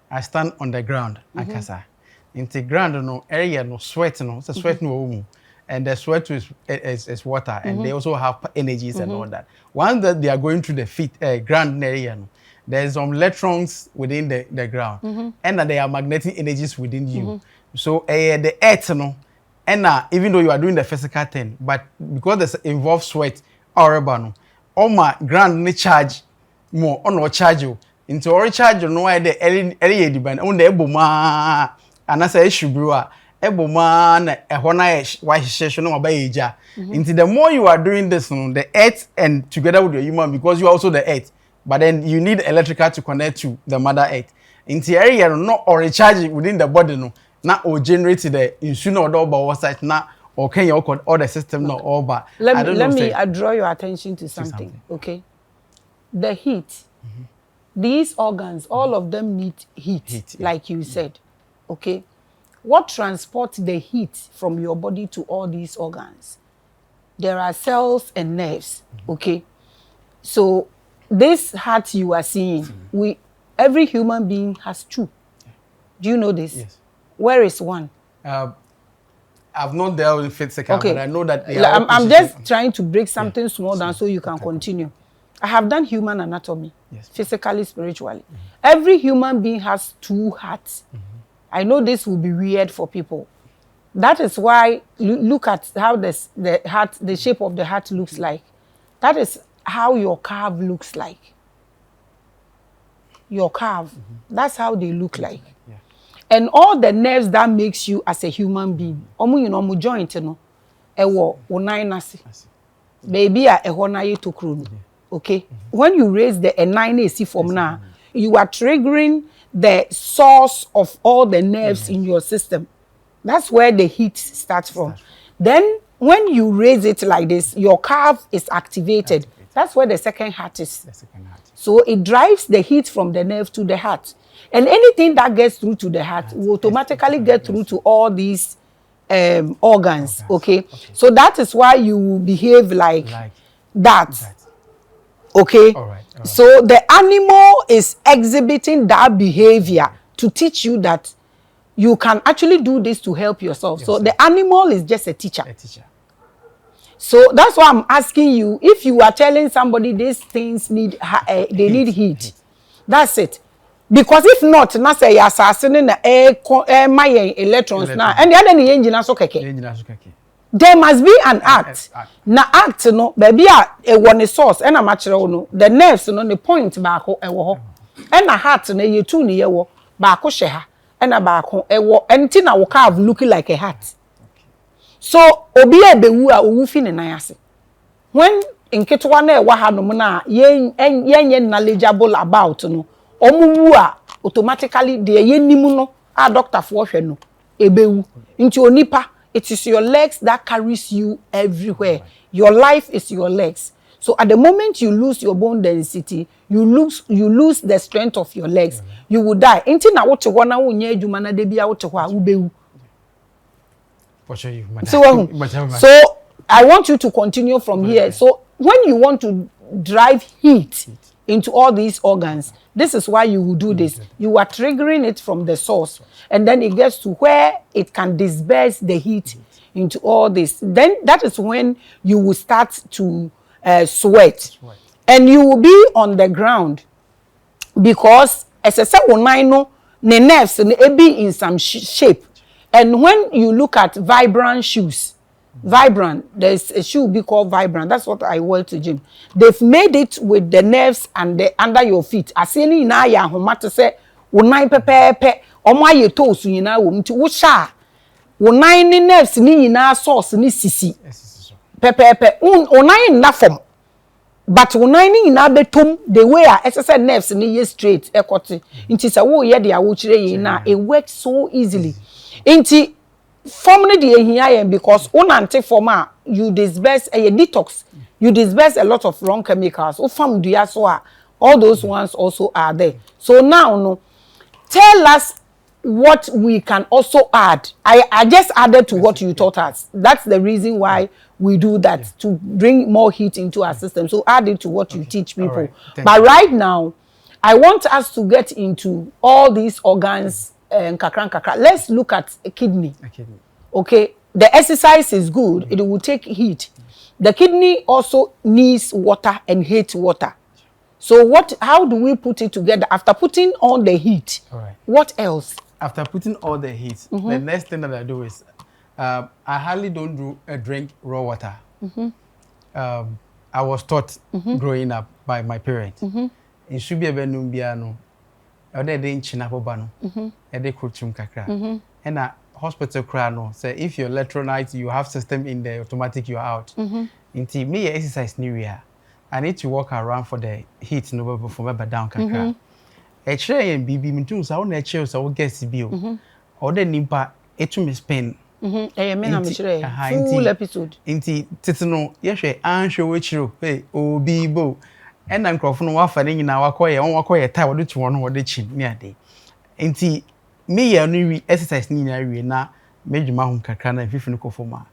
I stand on the ground. Akasa. In the ground no area no sweat no. It's a sweat no. And the sweat is water, and they also have energies and all that. Once that they are going through the ground area, no, there's some electrons within the ground, and there are magnetic energies within you. So the earth, no, and even though you are doing the physical thing, but because it involves sweat or no, all my ground ne charge more or no charge you into or charge you no why the early demand on the eboma and as a issue brewer. Eboma na ehona why shesho no abayeja. Into the more you are doing this, the earth and together with your human, because you are also the earth, but then you need electrical to connect to the mother earth. Into the area not or recharge within the body no, not or generate the insulin or double site na or can you all the system no over. Let me draw your attention to something. Okay, the heat. These organs, all of them need heat. Like you said. Okay. What transports the heat from your body to all these organs? There are cells and nerves, okay? So this heart you are seeing, every human being has two. Do you know this? Yes. Where is one? I've not dealt with physical, okay. But I know that I'm just trying to break something small down so you can continue. I have done human anatomy, physically, spiritually. Every human being has two hearts. I know this will be weird for people. That is why look at how the shape of the heart looks like. That is how your calf looks like. Your calf, that's how they look like. Yeah. And all the nerves that makes you as a human being. Omu joint no. Ewo onai nasi. Baby a ehona ye to okay. When you raise the nine AC from now, you are triggering the source of all the nerves in your system. That's where the heat starts from. Then when you raise it like this, your calf is activated. That's where the second heart is. So it drives the heat from the nerve to the heart. And anything that gets through to the heart will automatically get through to all these organs. Okay? So that is why you behave like that. Okay? All right. So the animal is exhibiting that behavior to teach you that you can actually do this to help yourself. So the animal is just a teacher. So that's why I'm asking you, if you are telling somebody these things need they need heat, that's it. Because if not, na say you assassin na my electrons now, and the other engine also keke. There must be an act. Na act no, baby a one source, and a material no, the nerves no, the point back ho, and a heart no, you two near wo, back ho sheha, and a back ho, and tina will carve looking like a hat. So, obi ebe wu a owu fi ne nan ase. When nketwa na e wa ha no na yen knowledgeable about no, omu wu a automatically de yen nimu no a doctor for hwe no ebe wu. Nti onipa, it is your legs that carries you everywhere. Your life is your legs. So at the moment you lose your bone density, you lose the strength of your legs. You will die. Nti na wote ho na wonye adwuma na de bia wote ho a wo be wu. So I want you to continue from here. So when you want to drive heat into all these organs, this is why you will do this. You are triggering it from the source, and then it gets to where it can disperse the heat into all this. Then that is when you will start to sweat, and you will be on the ground because as I said, the nerves be in some shape. And when you look at Vibrant shoes, there's a shoe be called Vibrant. That's what I wear to gym. They've made it with the nerves and the under your feet. As any na ya homata say, unai pepe, oma ye toes yina wumti wusha. Unai ni nerves ni yina sauce ni sisi. Pepe, unai na form. But unai ni yina betum, the way I SSN nerves ni ye straight, ekoti. Inti sa wo ye de awuchire yina, it works so easily. Inti formally the here because unante forma you disperse a detox, you disperse a lot of wrong chemicals. All those ones also are there. So now no, tell us what we can also add. I just added to what you taught us. That's the reason why we do that, to bring more heat into our system. So add it to what you teach people. But right now, I want us to get into all these organs. Let's look at a kidney. Okay, the exercise is good. It will take heat. The kidney also needs water and hates water. So how do we put it together? After putting on the heat, what else? After putting all the heat, the next thing that I do is I hardly don't drink raw water. I was taught growing up by my parents. In should be a benumbiano. Ode de nchina bobano ede kruchum kakra and a hospital crano say if your electrolytes you have system in the automatic you are out inti me exercise new year I need to walk around for the heat no before me down kakra e chere yen bibi mintu sa wona e chere so wo guess bio ode nimpa etumi spin me na me chere full episode inti titino ye hwe anhwe wo chiro hey obi bo and nkrofo wa fa ne nyina wakoye tie wode to wono wode chi ni ade enti me ye no wi exercise ni nyina wi na medwuma hom kakra na fifi no kofoma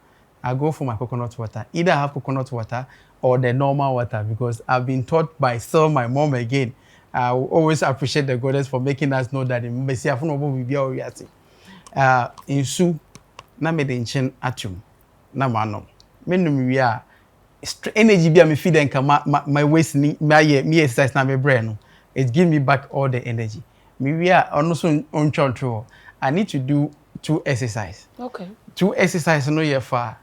I go for my coconut water. Either I have coconut water or the normal water because I've been taught by my mom again. I always appreciate the goddess for making us know that in Messia no bo bibia o wiase. In su na me de nchen atum na manom. Me num wi a energy bia me feed enka my waist ni me exercise na me brain no. It give me back all the energy. Me wi a ono so on control. I need to do 2 exercise. Okay. 2 exercise no ye far.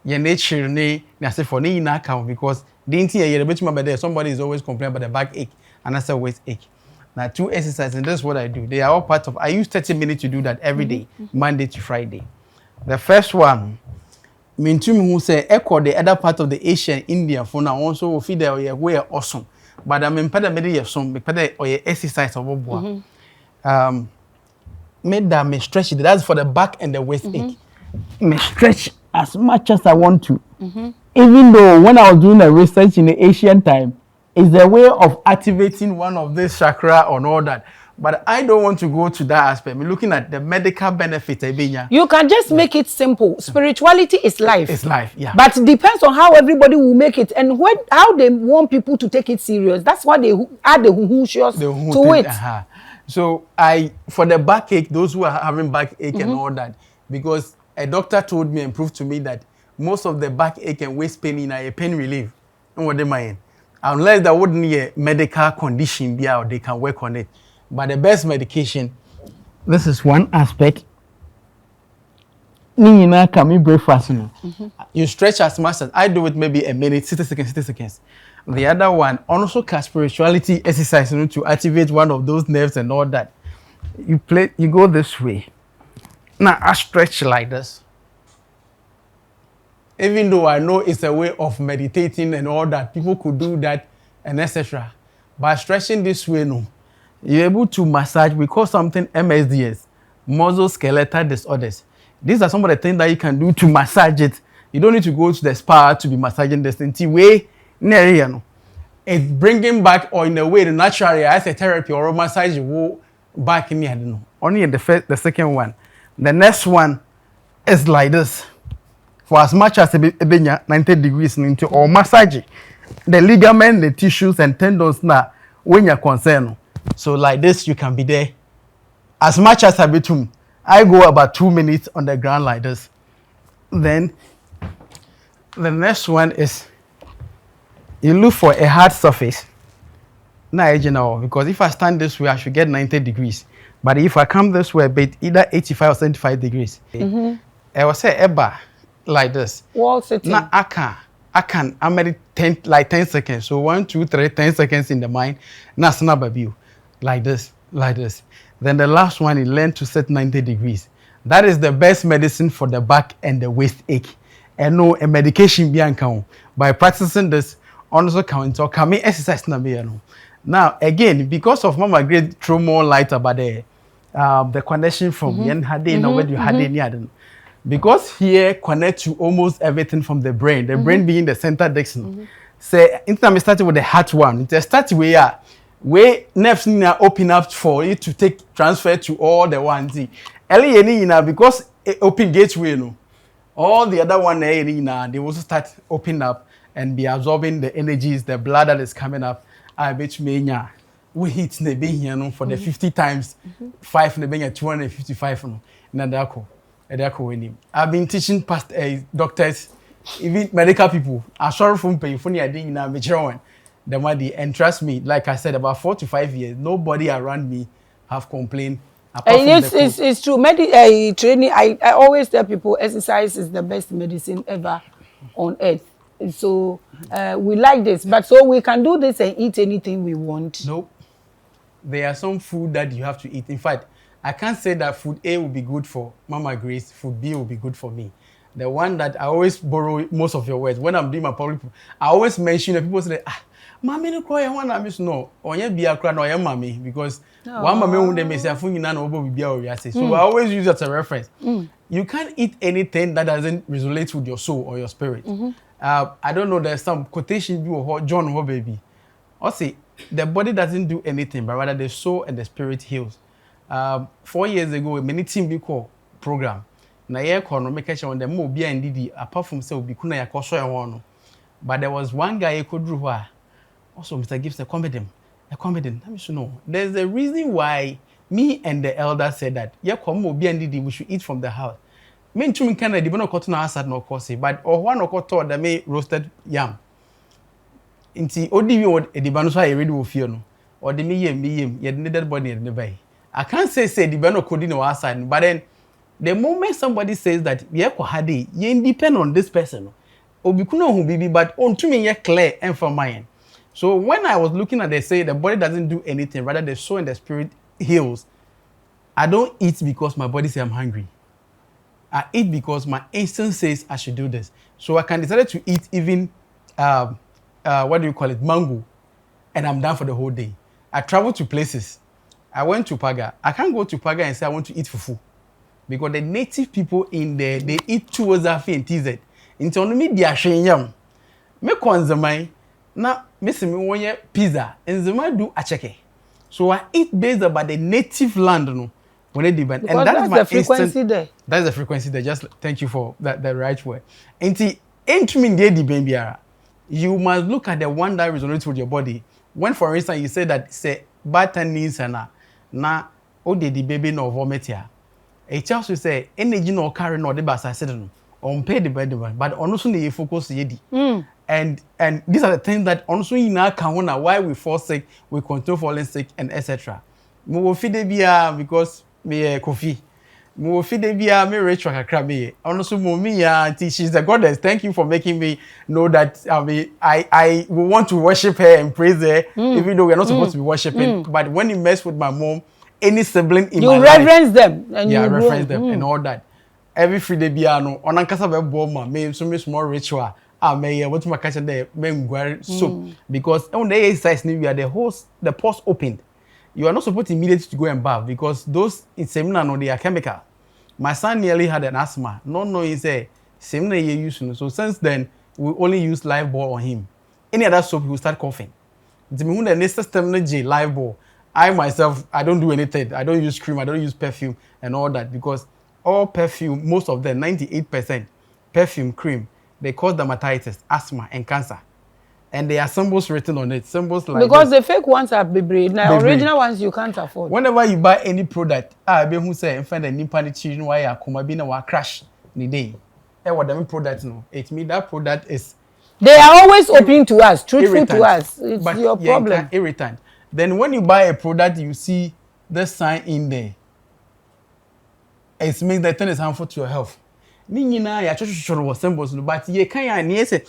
Your nature ne na say for ni na count because didn't hear between my there somebody is always complaining about the backache and I say waist ache. Now 2 exercises and that's what I do. They are all part of I use 30 minutes to do that every day, Monday to Friday. The first one mean to me who say echo the other part of the Asian India for now also will feel that we are awesome. But I'm in pada me some pada or exercise of made that me stretch it. That's for the back and the waist ache. Me stretch as much as I want to. Even though when I was doing the research in the Asian time, it's a way of activating one of this chakra and all that. But I don't want to go to that aspect. I'm looking at the medical benefits. You can just make it simple. Spirituality is life. It's life, yeah. But it depends on how everybody will make it and how they want people to take it serious. That's why they add the who to it. So for the backache, those who are having backache and all that, because a doctor told me and proved to me that most of the backache and waist pain in a pain relief. And what they mind, unless there wouldn't be a medical condition be out, they can work on it. But the best medication, this is one aspect. Can breakfast. You stretch as much as I do it, maybe a minute, 60 seconds, 60 seconds. The other one also can spirituality exercise to activate one of those nerves and all that. You go this way. Now I stretch like this. Even though I know it's a way of meditating and all that, people could do that and etc. By stretching this way, no, you're able to massage. We call something MSDS, musculoskeletal disorders. These are some of the things that you can do to massage it. You don't need to go to the spa to be massaging this thing. Way, it's bringing back, or in a way, the naturally as a therapy or a massage you back in the only in the second one. The next one is like this. For as much as 90 degrees into or massage the ligament, the tissues and tendons now when you're concerned. So like this, you can be there as much as I between. I go about 2 minutes on the ground like this. Then the next one is you look for a hard surface. Now, because if I stand this way, I should get 90 degrees. But if I come this way, but either 85 or 75 degrees. I will say eba like this. Wall sitting. Now I made it 10 seconds. So 1, 2, 3, 10 seconds in the mind. Now snap a view. Like this. Then the last one, you learn to set 90 degrees. That is the best medicine for the back and the waist ache. And no a medication be count. By practicing this, also count or can exercise na be no. Now again, because of Mama Great throw more light about the connection from yen had in where you had in. Because here connect to almost everything from the brain. The brain being the center Dixon. Say, instead started with the heart one. It starts where nerves now open up for it to take transfer to all the ones. Because it open gateway, no. All the other one they also start opening up and be absorbing the energies, the blood that is coming up. I bet me we hit the being here for the 50 times 5 the being at 255 no. I've been teaching past doctors, even medical people. I'm sorry for paying for the money, and trust me, like I said, about 4 to 5 years, nobody around me have complained. It's true. Training. I always tell people exercise is the best medicine ever on earth. So we like this, but so we can do this and eat anything we want. Nope. There are some food that you have to eat. In fact, I can't say that food A will be good for Mama Grace, food B will be good for me. The one that I always borrow most of your words. When I'm doing my public, I always mention that people say, Maame no cry one I miss no. Onye bia cry no Maame because one Maame when they may say afunyi na no obo bia we say. So I always use that as a reference. You can't eat anything that doesn't resonate with your soul or your spirit. I don't know, there's some quotation you John Ho baby. Or say the body doesn't do anything, but rather the soul and the spirit heals. 4 years ago, many team we call program. Na ye kono make sure on the mo bia ndidi apart from say obi kuna yakoso ya wono. But there was one guy who drew where also Mr. Gibson comedian. Let me know. There's a reason why me and the elder said that ye komo obi ndidi we should eat from the house. Me too kind of no cotton asad no course, but or one or cotton that may roasted yam. Inti odi we edibano so I ready wo fie no. Or the me yem ye needed body in the bay. I can't say the bano coding or outside, but then the moment somebody says that you depend on this person, obikuno who bibi, but on to me clear and for mine. So when I was looking at they say the body doesn't do anything, rather the soul and the spirit heals. I don't eat because my body says I'm hungry. I eat because my instinct says I should do this. So I can decide to eat even what do you call it, mango, and I'm done for the whole day. I travel to places. I went to Paga. I can't go to Paga and say I want to eat fufu. Because the native people in there, they eat towards Afi and TZ. Into me dia shenyam. Me konzamai na me one pizza and zama do acheke. So I eat based about the native land no. When they depend. And that's my the frequency there. That's the frequency there. Just thank you for that the right word. Enti entry there the biara. You must look at the one that resonates with your body. When for instance you say that say bad needs and na o de the baby no vomit here. A child should say energy no carry no the bas I said no on pay the bed but also the focus yedi. And these are the things that also in our count why we fall sick, we continue falling sick and etc. We will feed the because me Kofi. We will feed the me Rachel Kakrabi. Also me auntie, she's the goddess. Thank you for making me know that I want to worship her and praise her, even though we are not supposed to be worshiping. But when you mess with my mom, any sibling in my life, you reverence them and you reference grow. them and all that. Every Friday no on ankasa be bomb me so me small ritual me what my catch there me ngware soap because when the exercise we are the pores opened. You are not supposed immediately to go and bath because those in seminar no they are chemical. My son nearly had an asthma. No knowing say seminar you use so since then we only use live ball on him. Any other soap he will start coughing. The me the next system no J live ball. I myself I don't do anything. I don't use cream, I don't use perfume and all that because all perfume, most of them, 98% perfume cream, they cause dermatitis, asthma, and cancer. And there are symbols written on it. Symbols like because the fake ones are baby. Now original ones you can't afford. Whenever you buy any product, be who say in find a nipa children why you come be na crash the day. What them product no. It means that product is they are always open to us, truthful irritant, to us. It's but your problem. Irritant. Then when you buy a product, you see the sign in there. It means that thing is harmful to your health. Ni nyina ya chochocho was symbols but ye kan ya ne say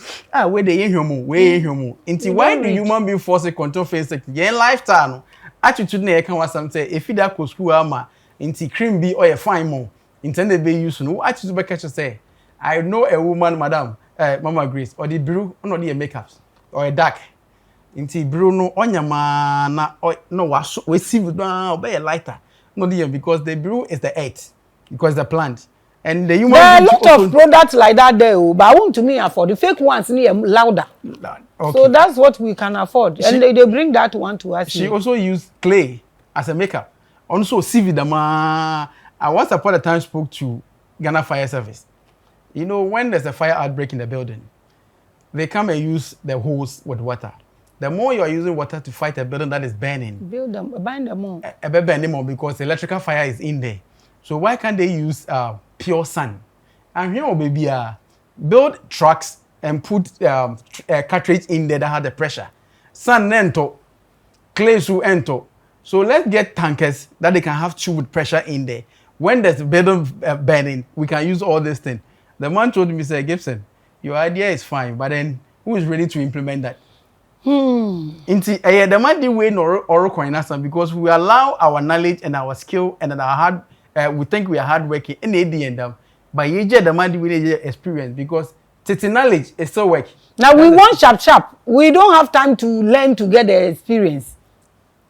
where dey hwemu we hwemu nti why do human being force control face ye lifestyle no attitude na ye kan wasam say if that go school ama nti cream be or ye fine mo intend be use no attitude be catch say I know a woman madam Mama Grace or the brew no the makeups or a dark nti brew no onyama na no we see be lighter no the because the brew is the earth because the plant and the human there are a lot of products like that there but I want to me afford the fake ones near louder. Okay. So that's what we can afford and they bring that one to us. She also used clay as a makeup. Also CV dama I once upon a time spoke to Ghana Fire Service. You know when there's a fire outbreak in the building they come and use the hose with water. The more you are using water to fight a building that is burning, bind them more. Burn more because the electrical fire is in there. So why can't they use pure sun? And here, baby, build trucks and put a cartridge in there that had the pressure. Sun ento, clay su ento. So let's get tankers that they can have two with pressure in there. When there's building burning, we can use all this thing. The man told me, Sir Gibson, your idea is fine, but then who is ready to implement that? Inti the man the way or coin because we allow our knowledge and our skill and our hard we think we are hardworking in the end but you just the man the way experience because the knowledge is still work. Now we want sharp. We don't have time to learn to get the experience.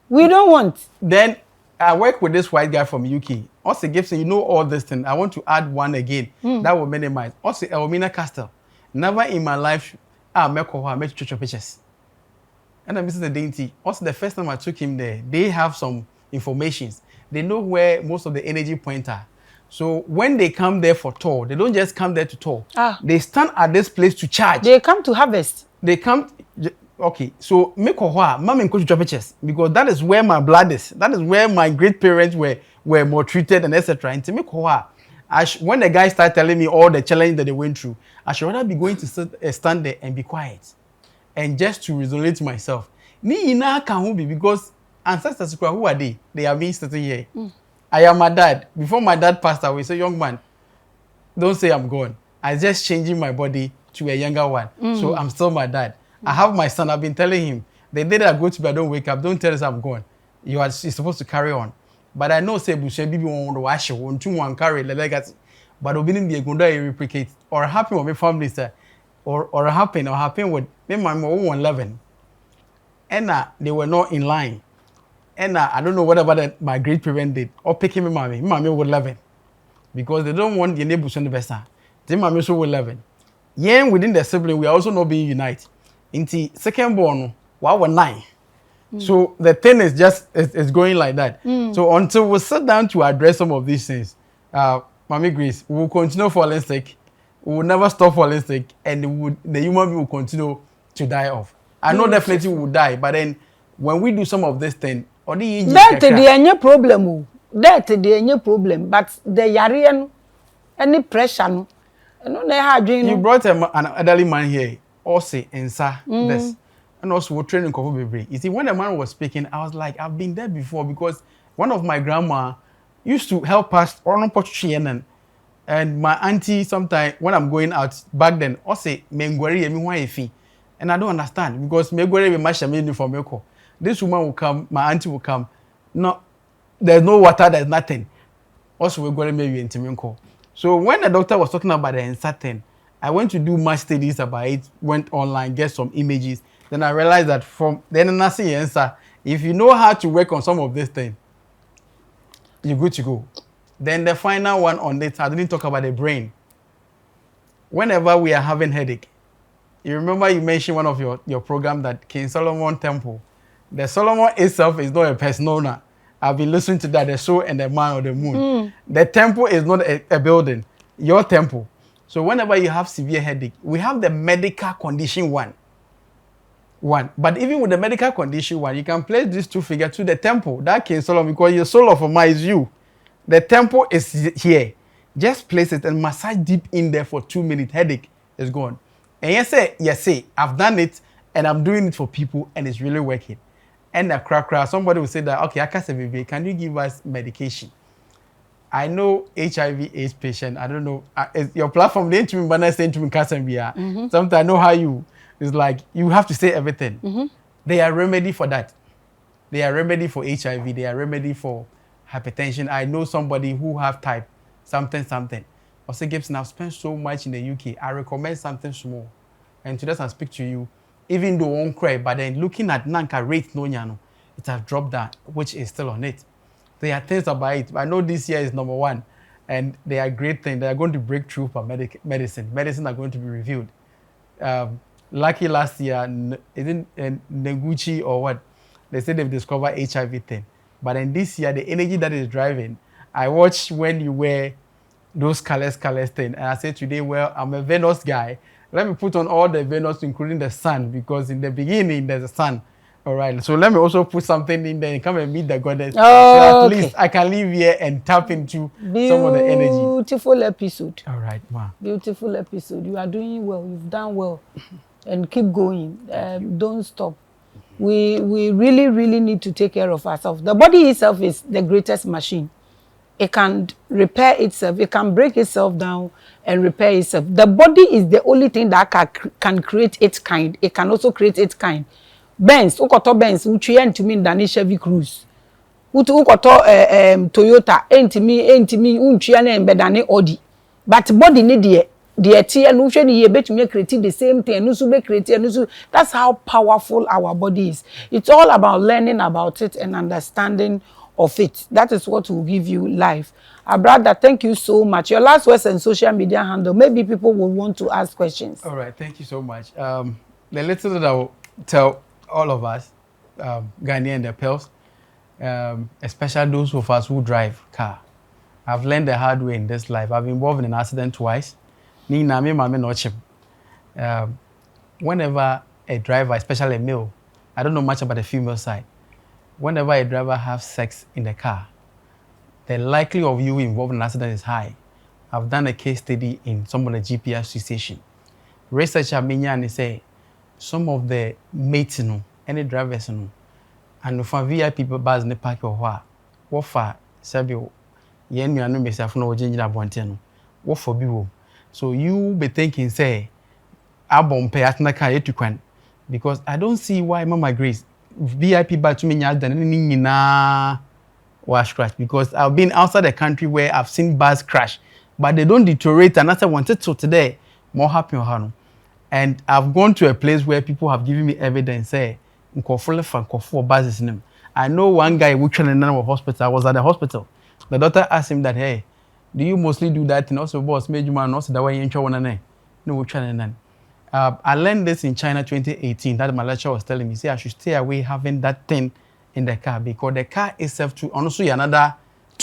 We don't want. Then I work with this white guy from UK. Also Gibson, you know all this thing. I want to add one again that will minimize. Also Elmina Castle. Never in my life I met church pictures. And then Mr. Dainty, also the first time I took him there, they have some informations. They know where most of the energy points are. So when they come there for tour, they don't just come there to tour. They stand at this place to charge. They come to harvest. They come, okay, so make a while, mom and coach pictures because that is where my blood is. That is where my great parents were more treated and etc. And to make a while, when the guy started telling me all the challenge that they went through, I should rather be going to stand there and be quiet. And just to isolate myself. Me ina can be because ancestors who are they? They are being sitting here. I am my dad. Before my dad passed away, so young man, don't say I'm gone. I just changing my body to a younger one. So I'm still my dad. I have my son. I've been telling him the day that I go to bed, don't wake up. Don't tell us I'm gone. You're supposed to carry on. But I know say Bushe Bibi won't wash you, one carry the legacy. But obinim be a replicate or happen with my family, sir. Or happen with me my mom 11 and they were not in line and I don't know whatever my great parent did or picking me mommy with 11 because they don't want the neighbors on the best they mommy so 11 yeah within the sibling we are also not being united into second born wow 9 so the thing is just it's going like that so until we sit down to address some of these things Mommy Grace we will continue falling sick. We will never stop falling sick, and the human being will continue to die off. I know definitely we will die, but then when we do some of this thing, odi inji that the any problem that the any problem but the yare no any pressure no na ha adwen no you brought an elderly man here also insa this and also we're training Kofi Bebre. You see when the man was speaking I was like I've been there before because one of my grandma used to help us and my auntie sometimes when I'm going out back then also mengwari emi ho efi and I don't understand because mengwari be match me uniform eko. This woman will come, my auntie will come. No, there's no water, there's nothing. Also, we're going to maybe in Timinko. So when the doctor was talking about the uncertain, I went to do much studies about it, went online, get some images. Then I realized that from then I see answer, if you know how to work on some of this thing, you're good to go. Then the final one on it, I didn't talk about the brain. Whenever we are having headache, you remember you mentioned one of your program that King Solomon Temple. The Solomon itself is not a persona. I've been listening to that, the show and the man on the moon. The temple is not a building, your temple. So whenever you have severe headache, we have the medical condition one. But even with the medical condition one, you can place these two figures to the temple. That King Solomon, because your soul of a man is you. The temple is here. Just place it and massage deep in there for 2 minutes. Headache is gone. And yes, I've done it and I'm doing it for people and it's really working. And a crack, somebody will say that, okay, Akasevivi, can you give us medication? I know HIV/AIDS patient. I don't know. Your platform, they to me, but I say to me, Sometimes I know how it's like, you have to say everything. They are remedy for that. They are remedy for HIV. They are remedy for hypertension. I know somebody who have type something. I say, Gibson, I've spent so much in the UK. I recommend something small. And today I speak to you. Even though won't cry, but then looking at Nanka rate no nyano, it has dropped down, which is still on it. There are things about it. I know this year is number 1, and they are great things. They are going to break through for medicine. Medicine are going to be reviewed. Lucky last year, isn't Neguchi or what? They said they've discovered HIV thing. But then this year, the energy that is driving, I watched when you wear those colors thing, and I said today, well, I'm a Venus guy. Let me put on all the Venus, including the sun, because in the beginning, there's a sun. All right. So let me also put something in there and come and meet the goddess. So at least I can live here and tap into some of the energy. Beautiful episode. All right. Wow. Beautiful episode. You are doing well. You've done well. And keep going. Don't stop. We really need to take care of ourselves. The body itself is the greatest machine. It can repair itself. It can break itself down and repair itself. The body is the only thing that can create its kind. It can also create its kind. Benz, ukoto Benz, uchiye ntimi ndani Chevy Cruise. Ukoto Toyota, entimi unchiye na embedani Audi. But body ni the tie no hwe ni ye betumi create the same thing. No so be create no so. That's how powerful our body is. It's all about learning about it and understanding of it. That is what will give you life. Brother, thank you so much. Your last words and social media handle. Maybe people will want to ask questions. All right, thank you so much. The little that I will tell all of us, Ghanaian and the Pels, especially those of us who drive car. I've learned the hard way in this life. I've been involved in an accident twice. Whenever a driver, especially a male, I don't know much about the female side. Whenever a driver has sex in the car, the likelihood of you involved in an accident is high. I've done a case study in some of the GPS association. Researcher Minyani say some of the mates, any drivers, and for VIP bars in the park or what for Sabio, yen you know myself no changing up one ten. What for people? So you be thinking, say, I bomb pay at Naka to Kwan because I don't see why Mama Grace VIP bar to me than was crash because I've been outside the country where I've seen bars crash, but they don't deteriorate. And as I wanted to today, more happy or and I've gone to a place where people have given me evidence. Say, bars in them. I know one guy which in a hospital. I was at the hospital. The doctor asked him that, hey, do you mostly do that? And also, boss, major man, also that way you ain't no which one. I learned this in China 2018. That my lecturer was telling me, say I should stay away having that thing in the car because the car itself too honestly another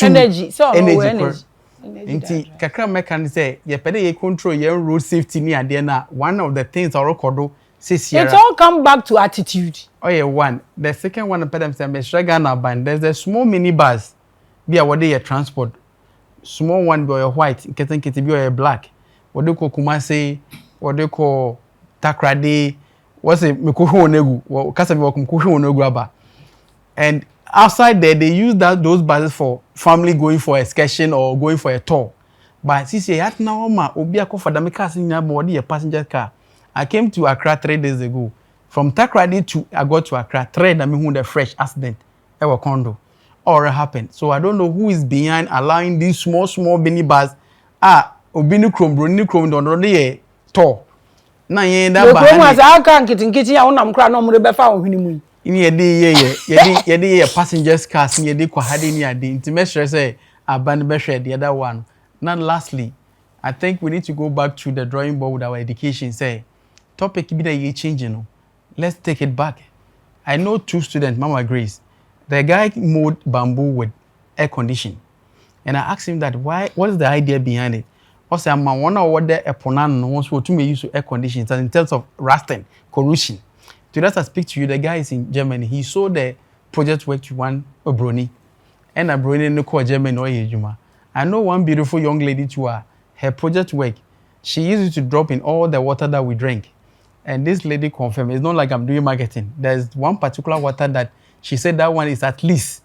energy. So energy. Kakra mechanic say ye pede ye control your road safety ni ade na one of the things or kodo It all come back to attitude. Oh yeah, one. The second one, pedam say me Ghana band. There's a small mini bus. Be a what they transport. Small one be a white, keten be a black. What they call Kumasi, what they call Takrade. What's it? Mekuhu onegu. Kasa be mekuhu onegu aba. And outside there, they use those buses for family going for excursion or going for a tour. But since you have now, obi for the car in your body a passenger car. I came to Accra 3 days ago. From Takrady to I got to Accra, 3 that me who the fresh accident ever condo or happened. So I don't know who is behind allowing these small mini bus. Obini krom broni krom don dey tour. Na yen that ba. The was how can kitin ya wonam kra no mo be fa ohwini mu. Ini ye passengers cars ni ye dey kwa hade ni ade. Nti me sure say aban be hwe the other one. Now lastly, I think we need to go back to the drawing board with our education. Say, topic be that you changing. Let's take it back. I know 2 students, Mama Grace. The guy mowed bamboo with air conditioning. And I asked him that what is the idea behind it? Also, I'm one of what the Eponan wants to use air conditioning in terms of rusting, corrosion. To that I speak to you, the guy is in Germany. He saw the project work to one Brony. And a Brony no call Germany or Yejuma. I know one beautiful young lady to her project work. She used to drop in all the water that we drink. And this lady confirmed, it's not like I'm doing marketing. There's one particular water that she said that one is at least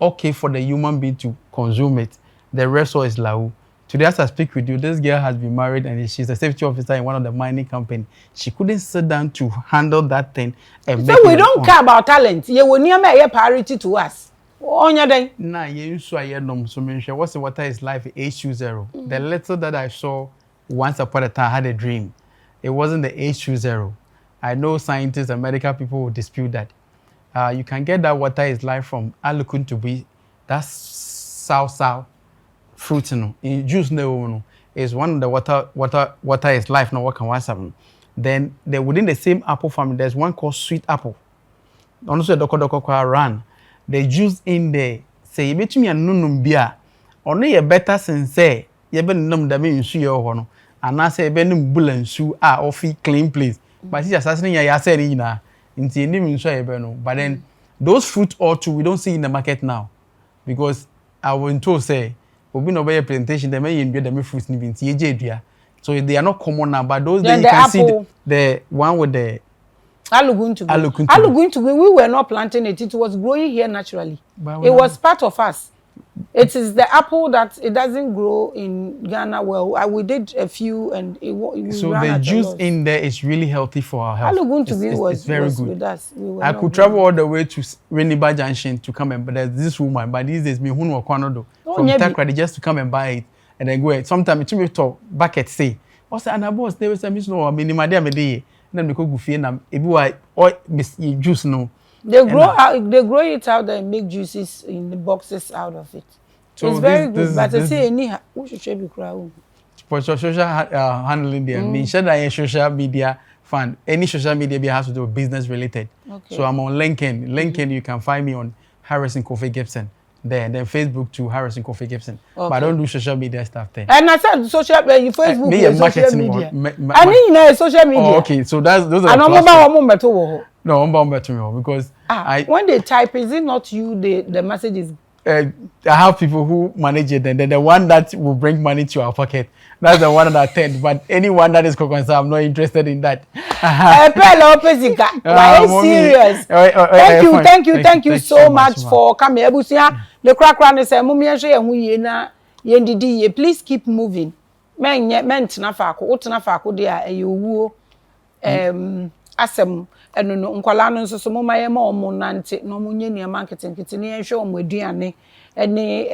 okay for the human being to consume it. The rest all is lau. Today as I speak with you, this girl has been married and she's a safety officer in one of the mining companies. She couldn't sit down to handle that thing. And so we don't care about talent. You will never be a priority to us. On your day. Nah, you so I know so mention what's the water is life H20. The letter that I saw once upon a time I had a dream. It wasn't the H20. I know scientists and medical people will dispute that. You can get that water is life from alukun to be that's south fruit in juice no is one of the water is life no what can want something. Then within the same apple family there's one called sweet apple. Also doko run. The juice in there say you bet me a nunum bia or ye better since say ye ben num da me nsu ye ho no ana say be num bulansu ofi clean place but see assassin ya say ni na nti nim nsu ye be no but then those fruit or two we don't see in the market now because I want to say obi no be presentation them ye ndua them fruits ni nti ye jedua so they are not common now but those that you can see the one with the Aluguntu. We were not planting it. It was growing here naturally. It was part of us. It is the apple that it doesn't grow in Ghana well. We did a few and so the juice in there is really healthy for our health. Aluguntu it's very good. With us. I could travel all the way to Reniba Junction to come and but there's this woman. But these days me who know Kwanodo from Takrady just to come and buy it and then go. Sometimes it me talk bucket say. Also, and I boss they say miss no me day. Then we go fie na ebi wa juice no they grow it out and make juices in the boxes out of it. So it's very good but I say any who should be crowd for social handling there me share that social media fan any social media be has to do with business related. Okay. So I'm on LinkedIn you can find me on Harrison Kofi Gibson there and then Facebook to Harrison Kofi Gibson. Okay. But I don't do social media stuff there. And I said social Facebook is social media. I mean social media. Oh, okay, so those are and no because when they type, is it not you the message is I have people who manage it and then the one that will bring money to our pocket. That's the one that attend. But anyone that is concerned, I'm not interested in that. Thank you so much for coming. The crack is a please keep moving. Men asem eno no nkwala no nso so moma ye ma omo nante no mo nye niam marketing ne enhwe omo aduane ene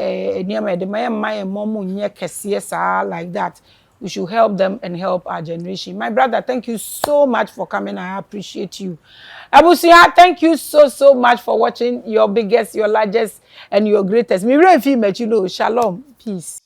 niam e de ma ye mo nye kese sa like that. We should help them and help our generation. My brother, thank you so much for coming. I appreciate you. Abusia, thank you so much for watching your biggest, your largest, and your greatest. Me really feel met you know. Shalom, peace.